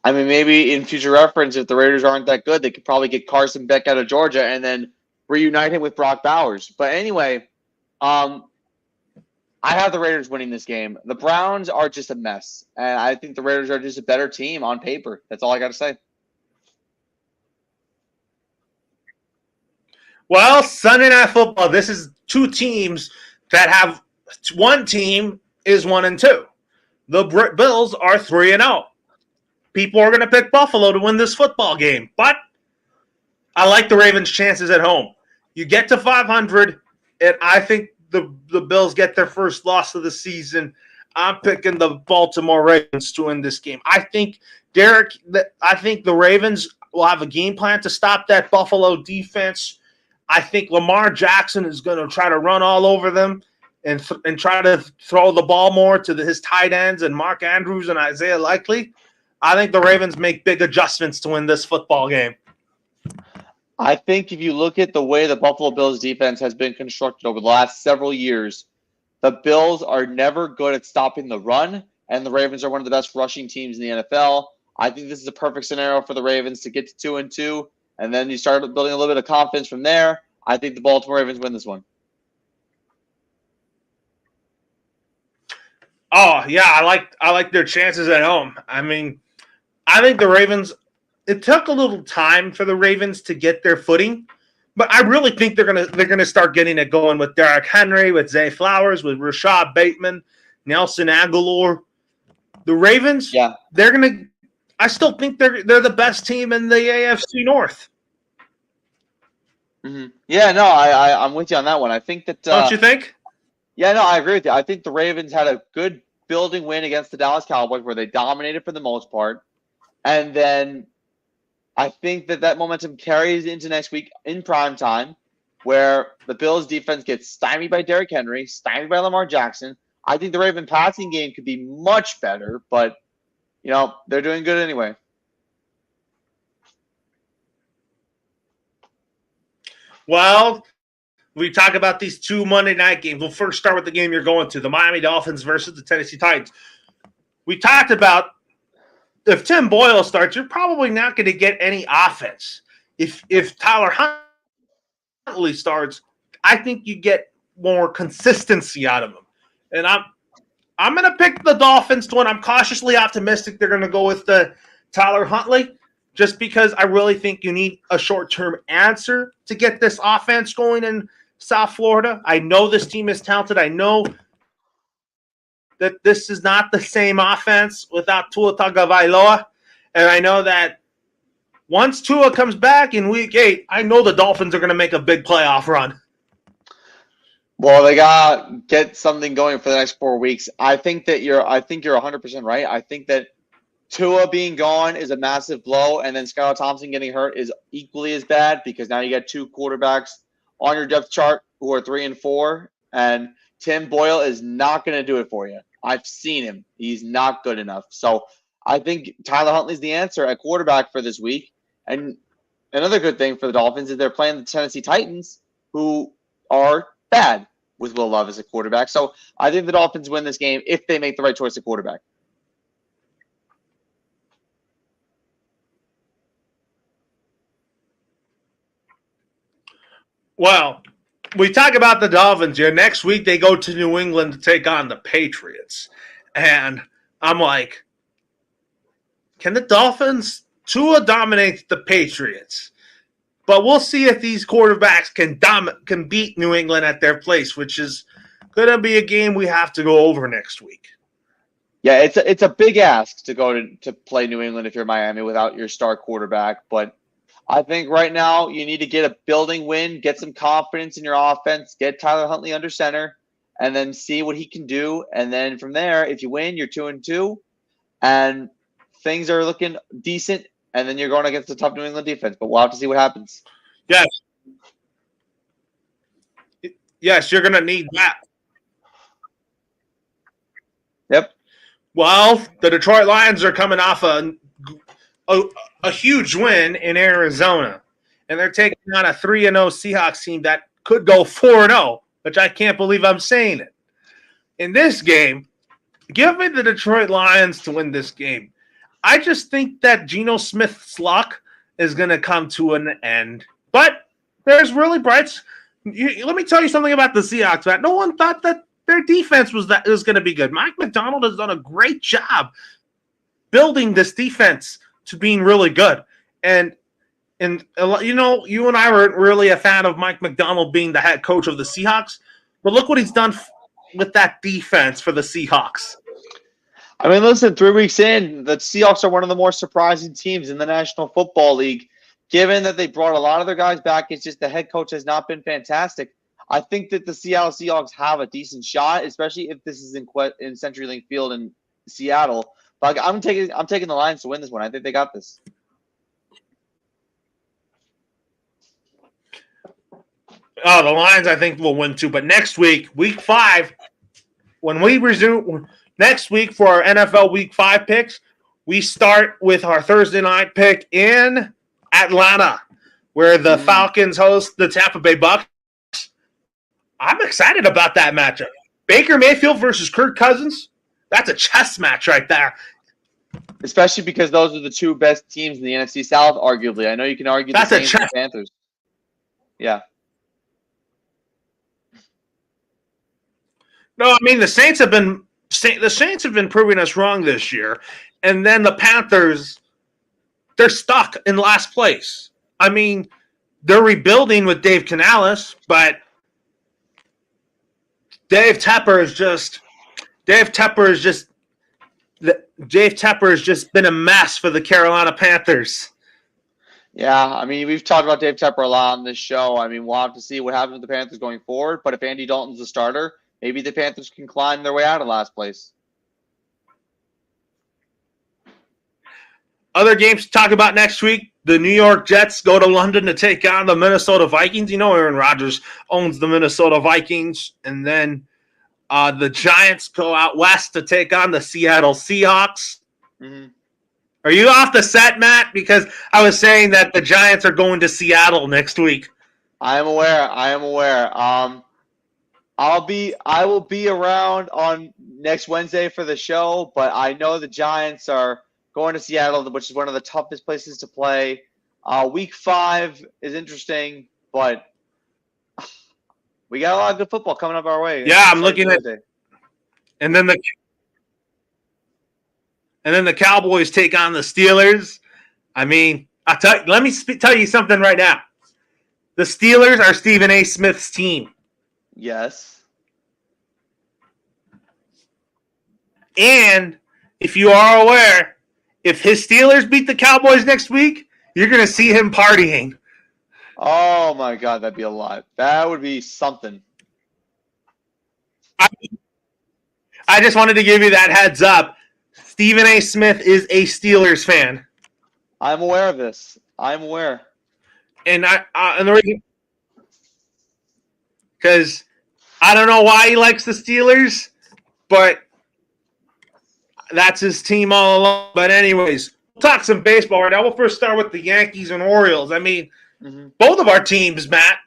B: I mean, maybe in future reference, if the Raiders aren't that good, they could probably get Carson Beck out of Georgia and then reunite him with Brock Bowers. But anyway, I have the Raiders winning this game. The Browns are just a mess, and I think the Raiders are just a better team on paper. That's all I got to say.
A: Well, Sunday Night Football, this is two teams that have – one team is 1-2. The Bills are 3-0. People are going to pick Buffalo to win this football game, but I like the Ravens' chances at home. You get to 500, and I think the Bills get their first loss of the season. I'm picking the Baltimore Ravens to win this game. I think the Ravens will have a game plan to stop that Buffalo defense. I think Lamar Jackson is going to try to run all over them and try to throw the ball more to his tight ends and Mark Andrews and Isaiah Likely. I think the Ravens make big adjustments to win this football game.
B: I think if you look at the way the Buffalo Bills defense has been constructed over the last several years, the Bills are never good at stopping the run, and the Ravens are one of the best rushing teams in the NFL. I think this is a perfect scenario for the Ravens to get to 2-2, and then you start building a little bit of confidence from there. I think the Baltimore Ravens win this one.
A: Oh, yeah, I like their chances at home. I mean, I think the Ravens – it took a little time for the Ravens to get their footing, but I really think they're gonna start getting it going with Derrick Henry, with Zay Flowers, with Rashad Bateman, Nelson Aguilar. The Ravens,
B: Yeah,
A: I still think they're the best team in the AFC North.
B: Mm-hmm. Yeah, no, I'm with you on that one. I think that
A: Don't you think?
B: Yeah, no, I agree with you. I think the Ravens had a good building win against the Dallas Cowboys where they dominated for the most part, and then I think that momentum carries into next week in prime time, where the Bills' defense gets stymied by Derrick Henry, stymied by Lamar Jackson. I think the Raven passing game could be much better, but they're doing good anyway.
A: Well, we talk about these two Monday night games. We'll first start with the game you're going to, the Miami Dolphins versus the Tennessee Titans. We talked about if Tim Boyle starts, you're probably not going to get any offense. If Tyler Huntley starts, I think you get more consistency out of him. And I'm going to pick the Dolphins to win. I'm cautiously optimistic they're going to go with the Tyler Huntley just because I really think you need a short-term answer to get this offense going in South Florida. I know this team is talented. I know that this is not the same offense without Tua Tagovailoa. And I know that once Tua comes back in week 8, I know the Dolphins are going to make a big playoff run.
B: Well, they got to get something going for the next 4 weeks. I think you're 100% right. I think that Tua being gone is a massive blow, and then Skylar Thompson getting hurt is equally as bad because now you got two quarterbacks on your depth chart who are 3 and 4, and Tim Boyle is not going to do it for you. I've seen him. He's not good enough. So I think Tyler Huntley's the answer at quarterback for this week. And another good thing for the Dolphins is they're playing the Tennessee Titans, who are bad with Will Love as a quarterback. So I think the Dolphins win this game if they make the right choice at quarterback.
A: Well, we talk about the Dolphins here. Next week, they go to New England to take on the Patriots. And I'm like, can the Dolphins? Tua dominates the Patriots. But we'll see if these quarterbacks can beat New England at their place, which is going to be a game we have to go over next week.
B: Yeah, it's a big ask to go to play New England if you're Miami without your star quarterback. But I think right now you need to get a building win, get some confidence in your offense, get Tyler Huntley under center, and then see what he can do. And then from there, if you win, you're 2-2, and things are looking decent. And then you're going against a tough New England defense. But we'll have to see what happens.
A: Yes, you're going to need that.
B: Yep.
A: Well, the Detroit Lions are coming off a huge win in Arizona, and they're taking on a 3-0 Seahawks team that could go 4-0, which I can't believe I'm saying it. In this game, give me the Detroit Lions to win this game. I just think that Geno Smith's luck is going to come to an end. But there's really brights. Let me tell you something about the Seahawks, Matt. No one thought that their defense was going to be good. Mike Macdonald has done a great job building this defense to being really good. And you and I weren't really a fan of Mike Macdonald being the head coach of the Seahawks, but look what he's done with that defense for the Seahawks.
B: I mean, listen, 3 weeks in, the Seahawks are one of the more surprising teams in the National Football League. Given that they brought a lot of their guys back, it's just the head coach has not been fantastic. I think that the Seattle Seahawks have a decent shot, especially if this is in CenturyLink Field in Seattle. But I'm taking the Lions to win this one. I think they got this.
A: Oh, the Lions, I think, will win too. But next week, week 5, when we resume next week for our NFL week 5 picks, we start with our Thursday night pick in Atlanta, where the Falcons host the Tampa Bay Bucs. I'm excited about that matchup. Baker Mayfield versus Kirk Cousins. That's a chess match right there.
B: Especially because those are the 2 best teams in the NFC South, arguably. I know you can argue the Saints and the Panthers. Yeah.
A: No, I mean the Saints have been proving us wrong this year, and then the Panthers, they're stuck in last place. I mean, they're rebuilding with Dave Canales, but Dave Tepper has just been a mess for the Carolina Panthers.
B: Yeah, I mean, we've talked about Dave Tepper a lot on this show. I mean, we'll have to see what happens with the Panthers going forward, but if Andy Dalton's the starter, maybe the Panthers can climb their way out of last place.
A: Other games to talk about next week, the New York Jets go to London to take on the Minnesota Vikings. You know Aaron Rodgers owns the Minnesota Vikings. And then the Giants go out west to take on the Seattle Seahawks.
B: Mm-hmm.
A: Are you off the set, Matt? Because I was saying that the Giants are going to Seattle next week.
B: I am aware. I will be around on next Wednesday for the show, but I know the Giants are going to Seattle, which is one of the toughest places to play. Week 5 is interesting, but we got a lot of good football coming up our way.
A: Yeah, I'm looking at it. And then the Cowboys take on the Steelers. I mean, let me tell you something right now. The Steelers are Stephen A. Smith's team.
B: Yes.
A: And if you are aware, if his Steelers beat the Cowboys next week, you're going to see him partying.
B: Oh, my God, that'd be a lot. That would be something.
A: I just wanted to give you that heads up. Stephen A. Smith is a Steelers fan.
B: I'm aware of this. I'm aware.
A: And the reason, because I don't know why he likes the Steelers, but that's his team all along. But anyways, we'll talk some baseball right now. We'll first start with the Yankees and Orioles. I mean, both of our teams, Matt,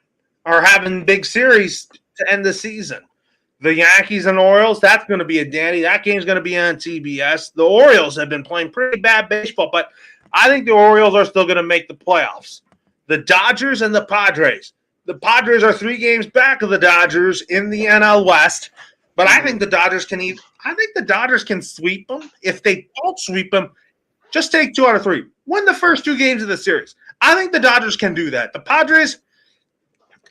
A: are having big series to end the season. The Yankees and Orioles, that's going to be a dandy. That game's going to be on TBS. The Orioles have been playing pretty bad baseball, but I think the Orioles are still going to make the playoffs. The Dodgers and the Padres. The Padres are 3 games back of the Dodgers in the NL West, but I think the Dodgers can sweep them. If they don't sweep them, just take 2 out of 3. Win the first 2 games of the series. I think the Dodgers can do that. The Padres,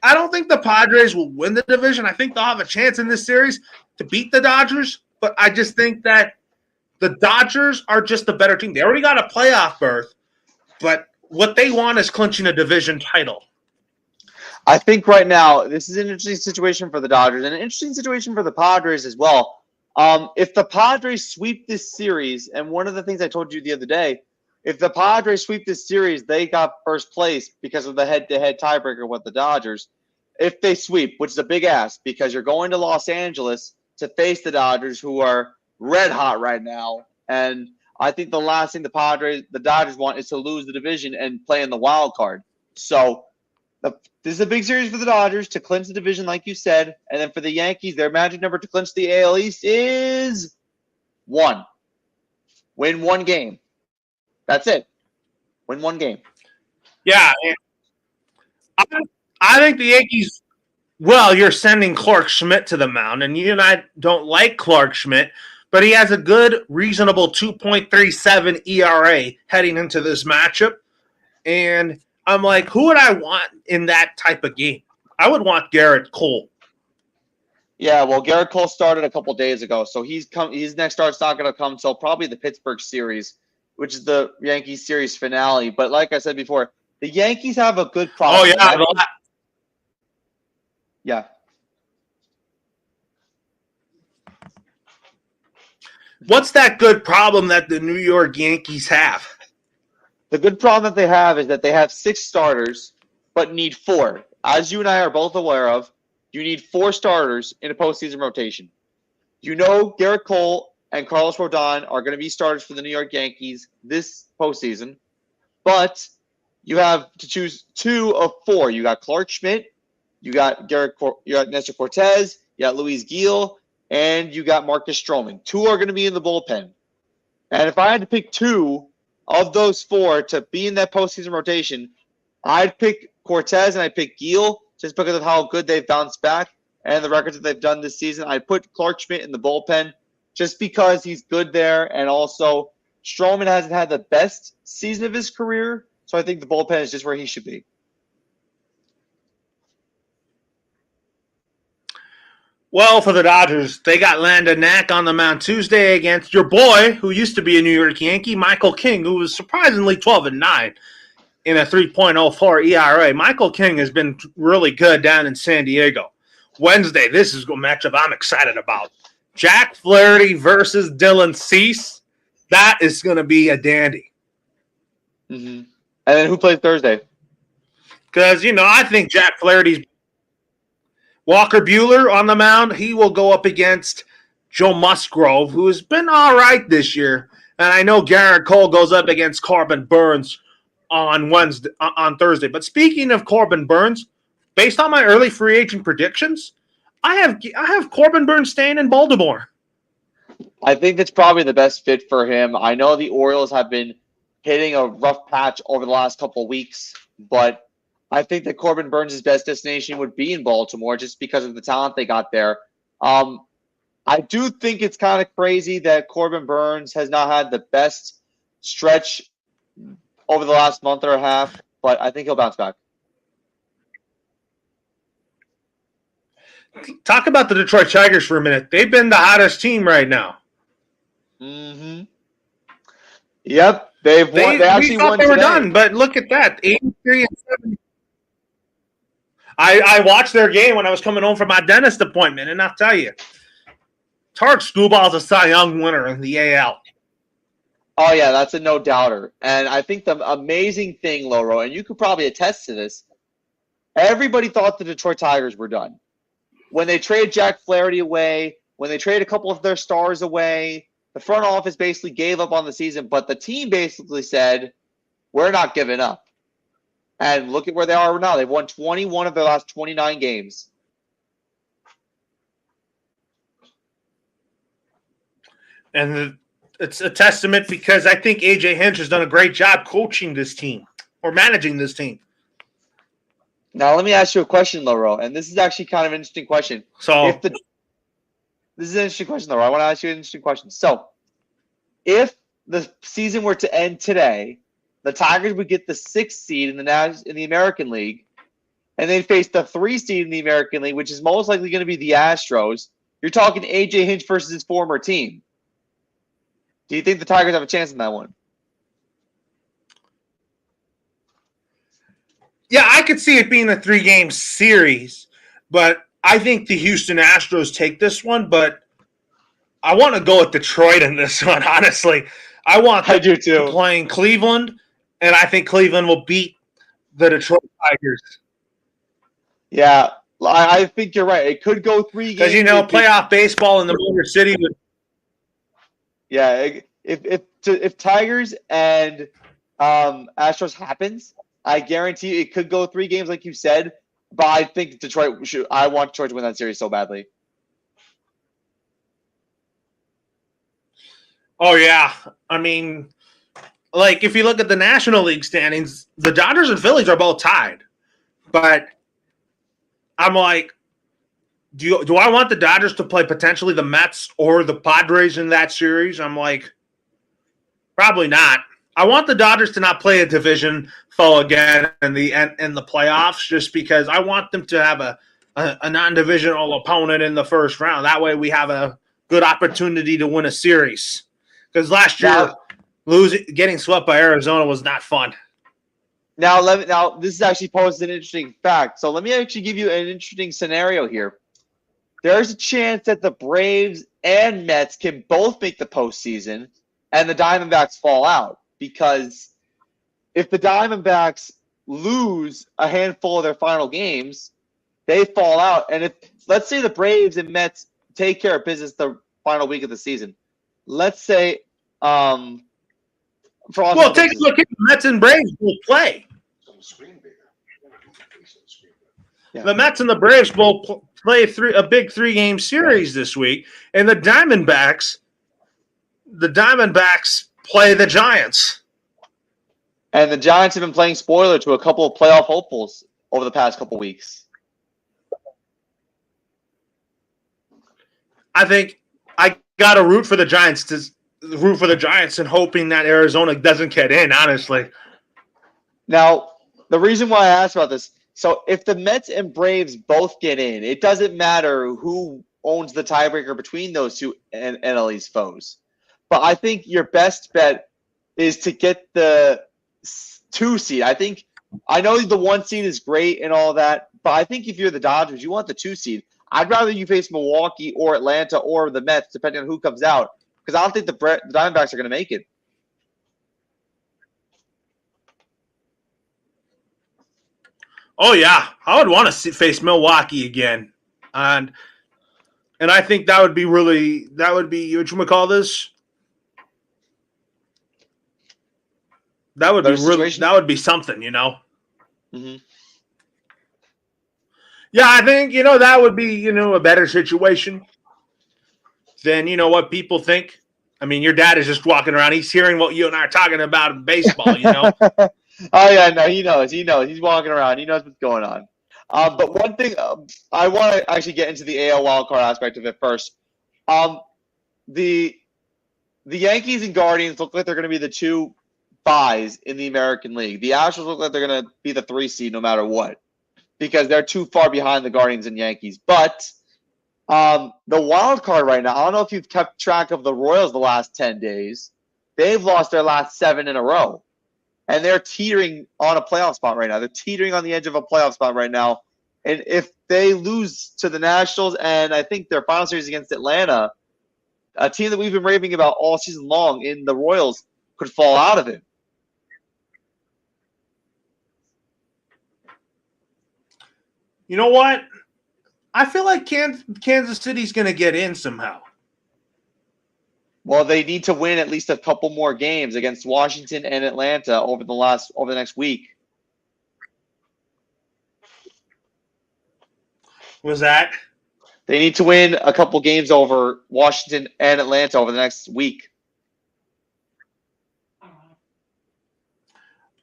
A: I don't think the Padres will win the division. I think they'll have a chance in this series to beat the Dodgers, but I just think that the Dodgers are just the better team. They already got a playoff berth, but what they want is clinching a division title.
B: I think right now this is an interesting situation for the Dodgers and an interesting situation for the Padres as well. If the Padres sweep this series, and one of the things I told you the other day, if the Padres sweep this series, they got first place because of the head-to-head tiebreaker with the Dodgers. If they sweep, which is a big ask because you're going to Los Angeles to face the Dodgers, who are red hot right now. And I think the last thing the Dodgers want is to lose the division and play in the wild card. So this is a big series for the Dodgers to clinch the division, like you said. And then for the Yankees, their magic number to clinch the AL East is 1. Win 1 game. That's it. Win 1 game.
A: Yeah. I think the Yankees well, you're sending Clark Schmidt to the mound, and you and I don't like Clark Schmidt, but he has a good, reasonable 2.37 ERA heading into this matchup. And I'm like, who would I want in that type of game? I would want Garrett Cole.
B: Yeah, well, Garrett Cole started a couple days ago, so his next start's not going to come until probably the Pittsburgh series, which is the Yankees series finale. But like I said before, the Yankees have a good problem.
A: Oh, yeah.
B: Yeah.
A: What's that good problem that the New York Yankees have?
B: The good problem that they have is that they have 6 starters, but need 4. As you and I are both aware of, you need 4 starters in a postseason rotation. You know Garrett Cole and Carlos Rodon are going to be starters for the New York Yankees this postseason, but you have to choose 2 of 4. You got Clark Schmidt, you got Nestor Cortez, you got Luis Gil, and you got Marcus Stroman. 2 are going to be in the bullpen. And if I had to pick 2 of those 4 to be in that postseason rotation, I'd pick Cortez and I'd pick Gil just because of how good they've bounced back and the records that they've done this season. I'd put Clark Schmidt in the bullpen just because he's good there. And also, Stroman hasn't had the best season of his career, so I think the bullpen is just where he should be.
A: Well, for the Dodgers, they got Landon Knack on the mound Tuesday against your boy, who used to be a New York Yankee, Michael King, who was surprisingly 12-9 in a 3.04 ERA. Michael King has been really good down in San Diego. Wednesday, this is a matchup I'm excited about. Jack Flaherty versus Dylan Cease. That is going to be a dandy.
B: Mm-hmm. And then who plays Thursday?
A: Because, I think Jack Flaherty's Walker Buehler on the mound. He will go up against Joe Musgrove, who has been all right this year. And I know Garrett Cole goes up against Corbin Burns on Thursday. But speaking of Corbin Burns, based on my early free agent predictions, I have Corbin Burns staying in Baltimore.
B: I think that's probably the best fit for him. I know the Orioles have been hitting a rough patch over the last couple of weeks, but I think that Corbin Burns' best destination would be in Baltimore just because of the talent they got there. I do think it's kind of crazy that Corbin Burns has not had the best stretch over the last month or a half, but I think he'll bounce back.
A: Talk about the Detroit Tigers for a minute. They've been the hottest team right now.
B: Mm-hmm. Yep, they actually
A: thought
B: won
A: they were
B: today.
A: done, but look at that, 83-70. I watched their game when I was coming home from my dentist appointment, and I'll tell you, Tarek Skubal is a Cy Young winner in the AL.
B: Oh, yeah, that's a no-doubter. And I think the amazing thing, Loro, and you could probably attest to this, everybody thought the Detroit Tigers were done. When they traded Jack Flaherty away, when they traded a couple of their stars away, the front office basically gave up on the season, but the team basically said, we're not giving up. And look at where they are now. They've won 21 of their last 29 games.
A: And it's a testament because I think A.J. Hinch has done a great job coaching this team or managing this team.
B: Now, let me ask you a question, Loro, and this is actually kind of an interesting question.
A: So,
B: this is an interesting question, Loro. I want to ask you an interesting question. So, if the season were to end today, the Tigers would get the 6th seed in the American League, and they'd face the 3 seed in the American League, which is most likely going to be the Astros. You're talking A.J. Hinch versus his former team. Do you think the Tigers have a chance in that one?
A: yeah, I could see it being a 3-game series, but I think the Houston Astros take this one, but I want to go with Detroit in this one, honestly. I do too. Playing Cleveland, and I think Cleveland will beat the Detroit Tigers.
B: Yeah, I think you're right. It could go 3 games.
A: Because, playoff baseball in the Motor City would.
B: Yeah, if Tigers and Astros happens, I guarantee it could go 3 games, like you said. But I think Detroit should. I want Detroit to win that series so badly.
A: Oh yeah, I mean, like if you look at the National League standings, the Dodgers and Phillies are both tied. But I'm like, do I want the Dodgers to play potentially the Mets or the Padres in that series? I'm like, probably not. I want the Dodgers to not play a division foe again in the playoffs, just because I want them to have a non-divisional opponent in the first round. That way, we have a good opportunity to win a series. Because last year, getting swept by Arizona was not fun.
B: Now, this is actually posed an interesting fact. So let me actually give you an interesting scenario here. There's a chance that the Braves and Mets can both make the postseason, and the Diamondbacks fall out. Because if the Diamondbacks lose a handful of their final games, they fall out. And if, let's say, the Braves and Mets take care of business the final week of the season, let's say,
A: Well, take a look at the Mets and Braves will play. Yeah. The Mets and the Braves will play a big 3-game series this week, and the Diamondbacks play the Giants.
B: And the Giants have been playing spoiler to a couple of playoff hopefuls over the past couple weeks.
A: I think I got to root for the Giants and hoping that Arizona doesn't get in, honestly.
B: Now, the reason why I asked about this, so if the Mets and Braves both get in, it doesn't matter who owns the tiebreaker between those two NL East foes. But I think your best bet is to get the 2 seed. I know the 1 seed is great and all that, but I think if you're the Dodgers, you want the 2 seed. I'd rather you face Milwaukee or Atlanta or the Mets, depending on who comes out, because I don't think the Diamondbacks are going to make it.
A: Oh yeah, I would want to face Milwaukee again, and I think that would be what you call this. That would be something, you know.
B: Mm-hmm.
A: Yeah, I think that would be a better situation than what people think. I mean, your dad is just walking around; he's hearing what you and I are talking about in baseball,
B: Oh, yeah, no, he knows. He's walking around. He knows what's going on. But one thing, I want to actually get into the AL wildcard aspect of it first. The Yankees and Guardians look like they're going to be the 2 buys in the American League. The Astros look like they're going to be the 3 seed no matter what, because they're too far behind the Guardians and Yankees. But the wild card right now, I don't know if you've kept track of the Royals the last 10 days. They've lost their last 7 in a row. And they're teetering on a playoff spot right now. They're teetering on the edge of a playoff spot right now. And if they lose to the Nationals and I think their final series against Atlanta, a team that we've been raving about all season long in the Royals could fall out of it.
A: You know what? I feel like Kansas City's going to get in somehow.
B: Well, they need to win at least a couple more games against Washington and Atlanta over the next week.
A: Was that?
B: They need to win a couple games over Washington and Atlanta over the next week.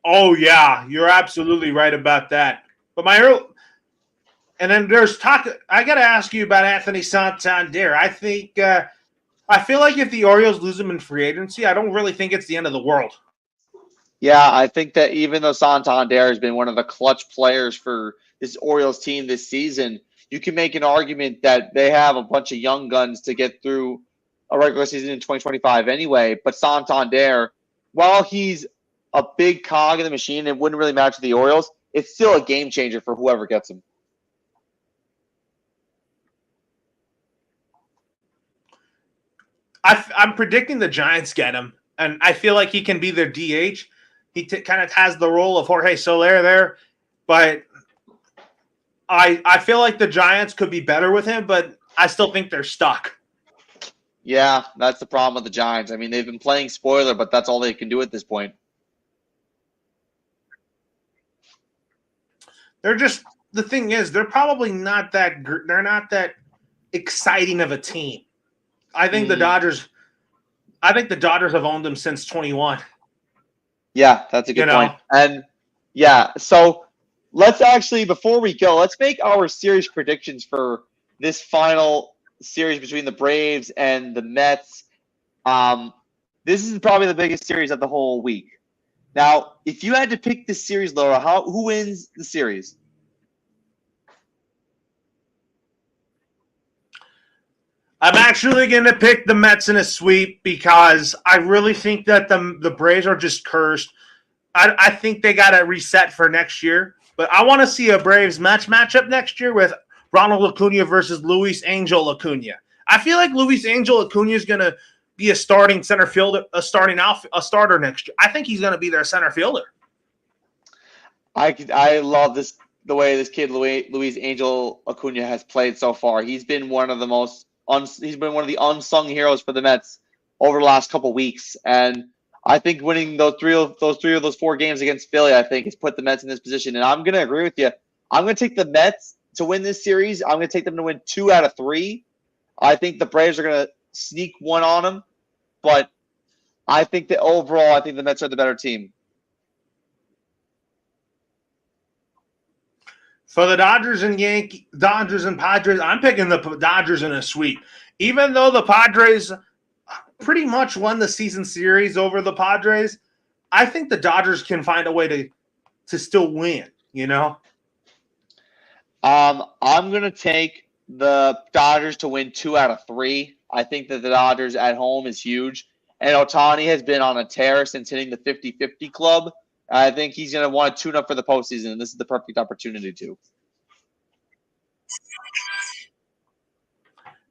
A: Oh yeah, you're absolutely right about that. But and then there's talk. I got to ask you about Anthony Santander. I feel like if the Orioles lose him in free agency, I don't really think it's the end of the world.
B: Yeah, I think that even though Santander has been one of the clutch players for this Orioles team this season, you can make an argument that they have a bunch of young guns to get through a regular season in 2025 anyway. But Santander, while he's a big cog in the machine, it wouldn't really matter to the Orioles. It's still a game changer for whoever gets him.
A: I'm predicting the Giants get him, and I feel like he can be their DH. He kind of has the role of Jorge Soler there, but I feel like the Giants could be better with him, but I still think they're stuck.
B: Yeah, that's the problem with the Giants. I mean, they've been playing spoiler, but that's all they can do at this point.
A: The thing is, they're probably not that. They're not that exciting of a team. I think the Dodgers have owned them since 21.
B: Yeah, that's a good point. And yeah, so let's actually, before we go, let's make our series predictions for this final series between the Braves and the Mets. This is probably the biggest series of the whole week. Now, if you had to pick this series, Laura, who wins the series?
A: I'm actually going to pick the Mets in a sweep because I really think that the Braves are just cursed. I think they got to reset for next year. But I want to see a Braves matchup next year with Ronald Acuna versus Luis Angel Acuna. I feel like Luis Angel Acuna is going to be a starting center fielder, a starter next year. I think he's going to be their center fielder.
B: I love the way this kid Luis Angel Acuna has played so far. He's been one of the unsung heroes for the Mets over the last couple weeks, and I think winning those three of those 4 games against Philly, I think, has put the Mets in this position. And I'm going to agree with you. I'm going to take the Mets to win this series. I'm going to take them to win 2 out of 3. I think the Braves are going to sneak one on them, but I think that overall, I think the Mets are the better team.
A: For the Dodgers and Padres, I'm picking the Dodgers in a sweep. Even though the Padres pretty much won the season series over the Padres, I think the Dodgers can find a way to still win, you know?
B: I'm going to take the Dodgers to win 2 out of 3. I think that the Dodgers at home is huge. And Ohtani has been on a tear since hitting the 50-50 club. I think he's going to want to tune up for the postseason, and this is the perfect opportunity to.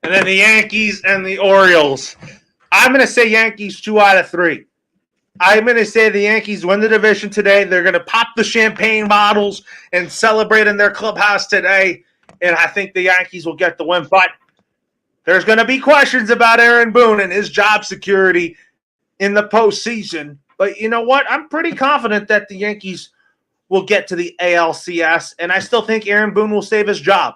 A: And then the Yankees and the Orioles. I'm going to say Yankees 2 out of 3. I'm going to say the Yankees win the division today. They're going to pop the champagne bottles and celebrate in their clubhouse today. And I think the Yankees will get the win. But there's going to be questions about Aaron Boone and his job security in the postseason. But you know what? I'm pretty confident that the Yankees will get to the ALCS, and I still think Aaron Boone will save his job.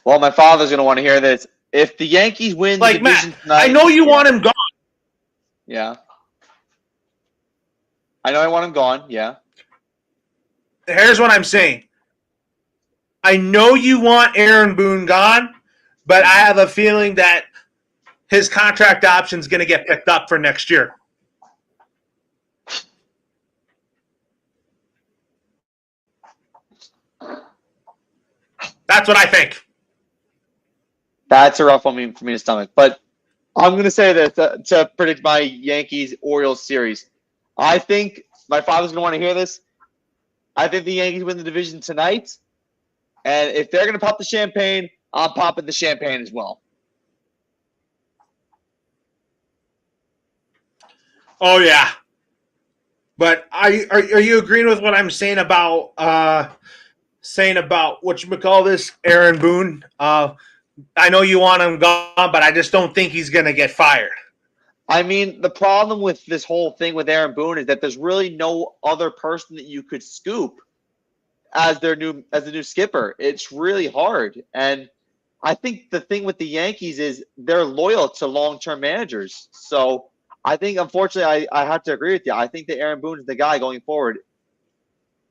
B: Well, my father's going to want to hear this. If the Yankees win the division tonight,
A: I know you want him gone.
B: Yeah. I know I want him gone, yeah.
A: Here's what I'm saying. I know you want Aaron Boone gone, but I have a feeling that his contract option is going to get picked up for next year. That's what I think.
B: That's a rough one for me to stomach. But I'm going to say that to predict my Yankees-Orioles series. I think my father's going to want to hear this. I think the Yankees win the division tonight. And if they're going to pop the champagne, I'm popping the champagne as well.
A: Oh, yeah. But are you agreeing with what I'm saying about whatchamacallit, Aaron Boone? I know you want him gone, but I just don't think he's going to get fired.
B: I mean, the problem with this whole thing with Aaron Boone is that there's really no other person that you could scoop as the new skipper. It's really hard. And I think the thing with the Yankees is they're loyal to long-term managers. So I think, unfortunately, I have to agree with you. I think that Aaron Boone is the guy going forward,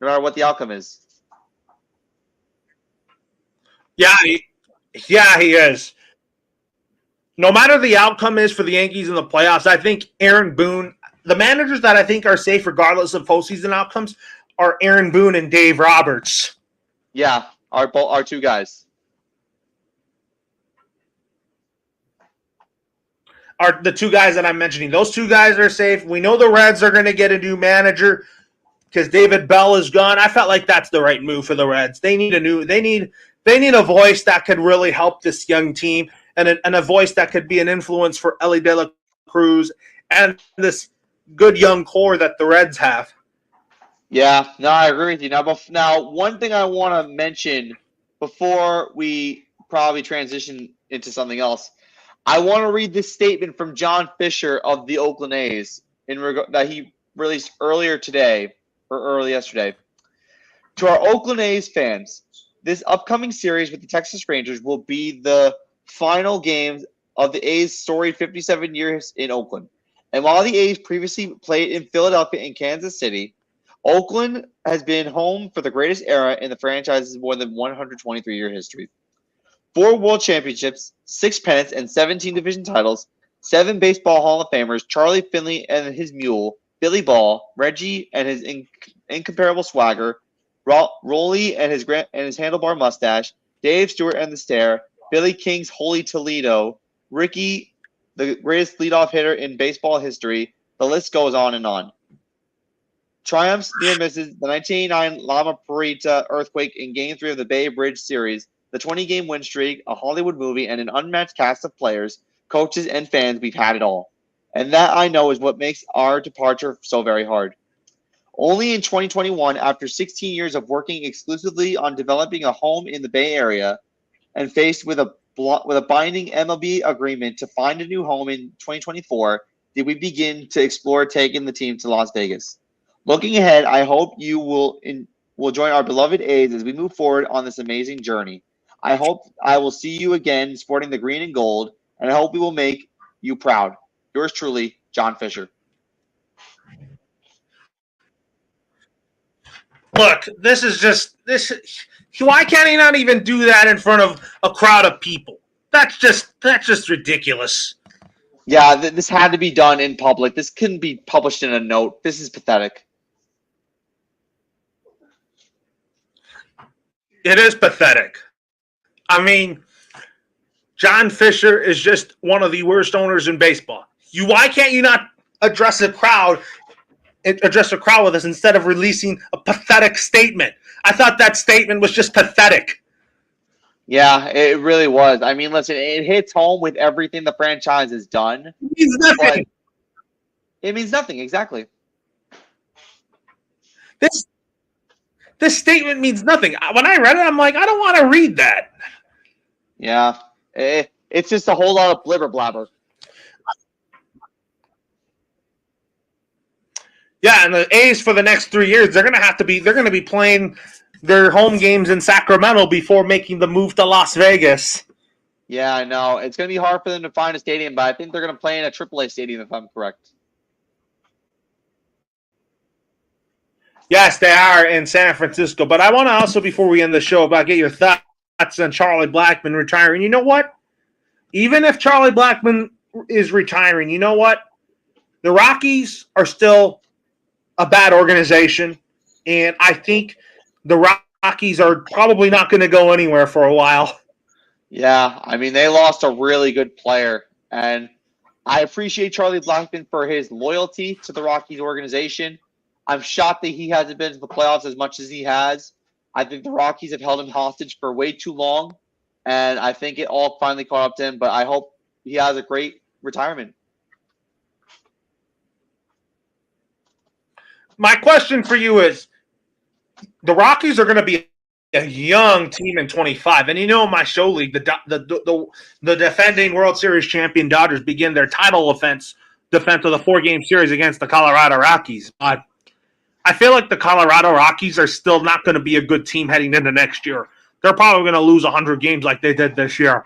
B: no matter what the outcome is.
A: Yeah, he is. No matter the outcome is for the Yankees in the playoffs, I think Aaron Boone, the managers that I think are safe regardless of postseason outcomes, are Aaron Boone and Dave Roberts.
B: Yeah, our 2 guys.
A: Are the 2 guys that I'm mentioning. Those 2 guys are safe. We know the Reds are going to get a new manager because David Bell is gone. I felt like that's the right move for the Reds. They need a voice that could really help this young team and a voice that could be an influence for Ellie De La Cruz and this good young core that the Reds have.
B: Yeah, no, I agree with you. Now, one thing I want to mention before we probably transition into something else, I want to read this statement from John Fisher of the Oakland A's that he released early yesterday. To our Oakland A's fans, this upcoming series with the Texas Rangers will be the final games of the A's storied 57 years in Oakland. And while the A's previously played in Philadelphia and Kansas City, Oakland has been home for the greatest era in the franchise's more than 123-year history. 4 world championships, 6 pennants, and 17 division titles, 7 baseball Hall of Famers, Charlie Finley and his mule, Billy Ball, Reggie and his incomparable swagger, Rolly and his handlebar mustache, Dave Stewart and the stare, Billy King's Holy Toledo, Ricky, the greatest leadoff hitter in baseball history. The list goes on and on. Triumphs, near misses, the 1989 Loma Prieta earthquake in Game 3 of the Bay Bridge Series, the 20-game win streak, a Hollywood movie, and an unmatched cast of players, coaches, and fans. We've had it all. And that, I know, is what makes our departure so very hard. Only in 2021, after 16 years of working exclusively on developing a home in the Bay Area and faced with a binding MLB agreement to find a new home in 2024, did we begin to explore taking the team to Las Vegas. Looking ahead, I hope you will join our beloved A's as we move forward on this amazing journey. I hope I will see you again sporting the green and gold, and I hope we will make you proud. Yours truly, John Fisher.
A: Look, this is just this. Why can't he not even do that in front of a crowd of people? That's just ridiculous.
B: Yeah, this had to be done in public. This couldn't be published in a note. This is pathetic.
A: It is pathetic. I mean, John Fisher is just one of the worst owners in baseball. Why can't you not address a crowd with us instead of releasing a pathetic statement? I thought that statement was just pathetic.
B: Yeah, it really was. I mean, listen, it hits home with everything the franchise has done.
A: It means nothing.
B: It means nothing, exactly.
A: This statement means nothing. When I read it, I'm like, I don't want to read that.
B: Yeah, it's just a whole lot of blibber blabber.
A: Yeah, and the A's for the next 3 years, they're going to be playing their home games in Sacramento before making the move to Las Vegas.
B: Yeah, I know. It's going to be hard for them to find a stadium, but I think they're going to play in a AAA stadium, if I'm correct.
A: Yes, they are in San Francisco. But I want to also, before we end the show, get your thoughts on Charlie Blackmon retiring. You know what? Even if Charlie Blackmon is retiring, you know what? The Rockies are still a bad organization, and I think the Rockies are probably not going to go anywhere for a while.
B: Yeah, I mean, they lost a really good player, and I appreciate Charlie Blackmon for his loyalty to the Rockies organization. I'm shocked that he hasn't been to the playoffs as much as he has. I think the Rockies have held him hostage for way too long, and I think it all finally caught up to him, but I hope he has a great retirement.
A: My question for you is, the Rockies are going to be a young team in 25. And you know, in my show league, the defending World Series champion Dodgers begin their title defense of the 4-game series against the Colorado Rockies. But I feel like the Colorado Rockies are still not going to be a good team heading into next year. They're probably going to lose 100 games like they did this year.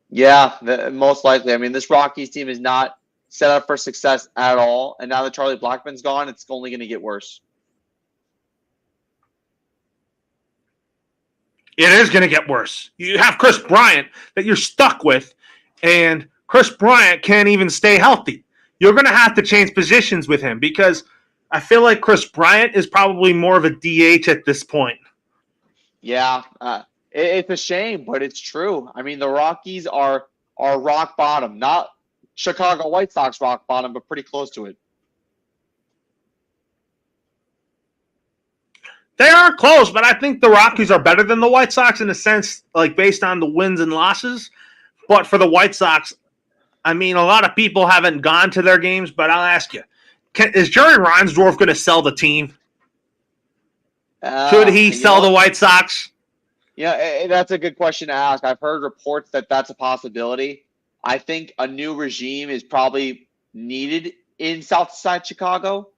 B: Yeah, most likely. I mean, this Rockies team is not set up for success at all. And now that Charlie Blackmon's gone, it's only going to get worse.
A: It is going to get worse. You have Chris Bryant that you're stuck with, and Chris Bryant can't even stay healthy. You're going to have to change positions with him because I feel like Chris Bryant is probably more of a DH at this point.
B: Yeah, it's a shame, but it's true. I mean, the Rockies are rock bottom. Not Chicago White Sox rock bottom, but pretty close to it.
A: They are close, but I think the Rockies are better than the White Sox in a sense, like based on the wins and losses. But for the White Sox, I mean, a lot of people haven't gone to their games, but I'll ask you, is Jerry Reinsdorf going to sell the team? Should he sell the White Sox?
B: Yeah, that's a good question to ask. I've heard reports that that's a possibility. I think a new regime is probably needed in Southside Chicago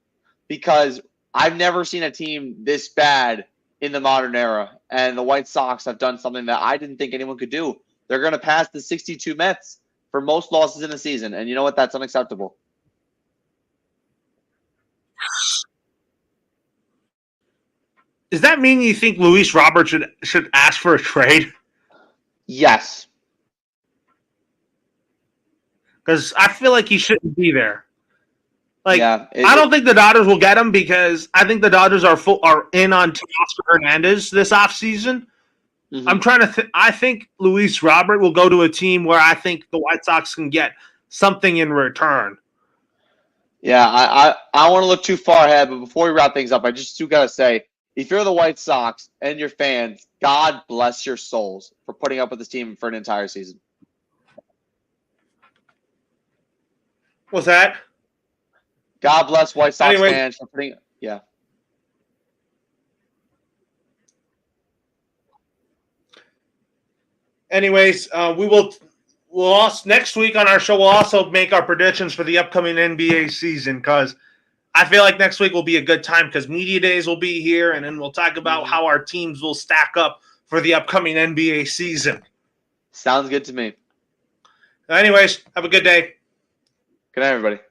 B: because I've never seen a team this bad in the modern era. And the White Sox have done something that I didn't think anyone could do. They're going to pass the 62 Mets for most losses in a season. And you know what? That's unacceptable.
A: Does that mean you think Luis Robert should ask for a trade?
B: Yes.
A: Because I feel like he shouldn't be there. Like,
B: Yeah.
A: I don't think the Dodgers will get him because I think the Dodgers are in on Teoscar Hernandez this offseason. I'm trying to I think Luis Robert will go to a team where I think the White Sox can get something in return.
B: Yeah, I don't want to look too far ahead, but before we wrap things up, I just do gotta say, if you're the White Sox and your fans, God bless your souls for putting up with this team for an entire season.
A: What's that?
B: God bless White Sox
A: Anyway,
B: fans for putting. Yeah.
A: anyways, we'll also next week on our show we'll also make our predictions for the upcoming NBA season because I feel like next week will be a good time because media days will be here, and then we'll talk about how our teams will stack up for the upcoming NBA season.
B: Sounds good to me.
A: Anyways, have a good day.
B: Good night, everybody.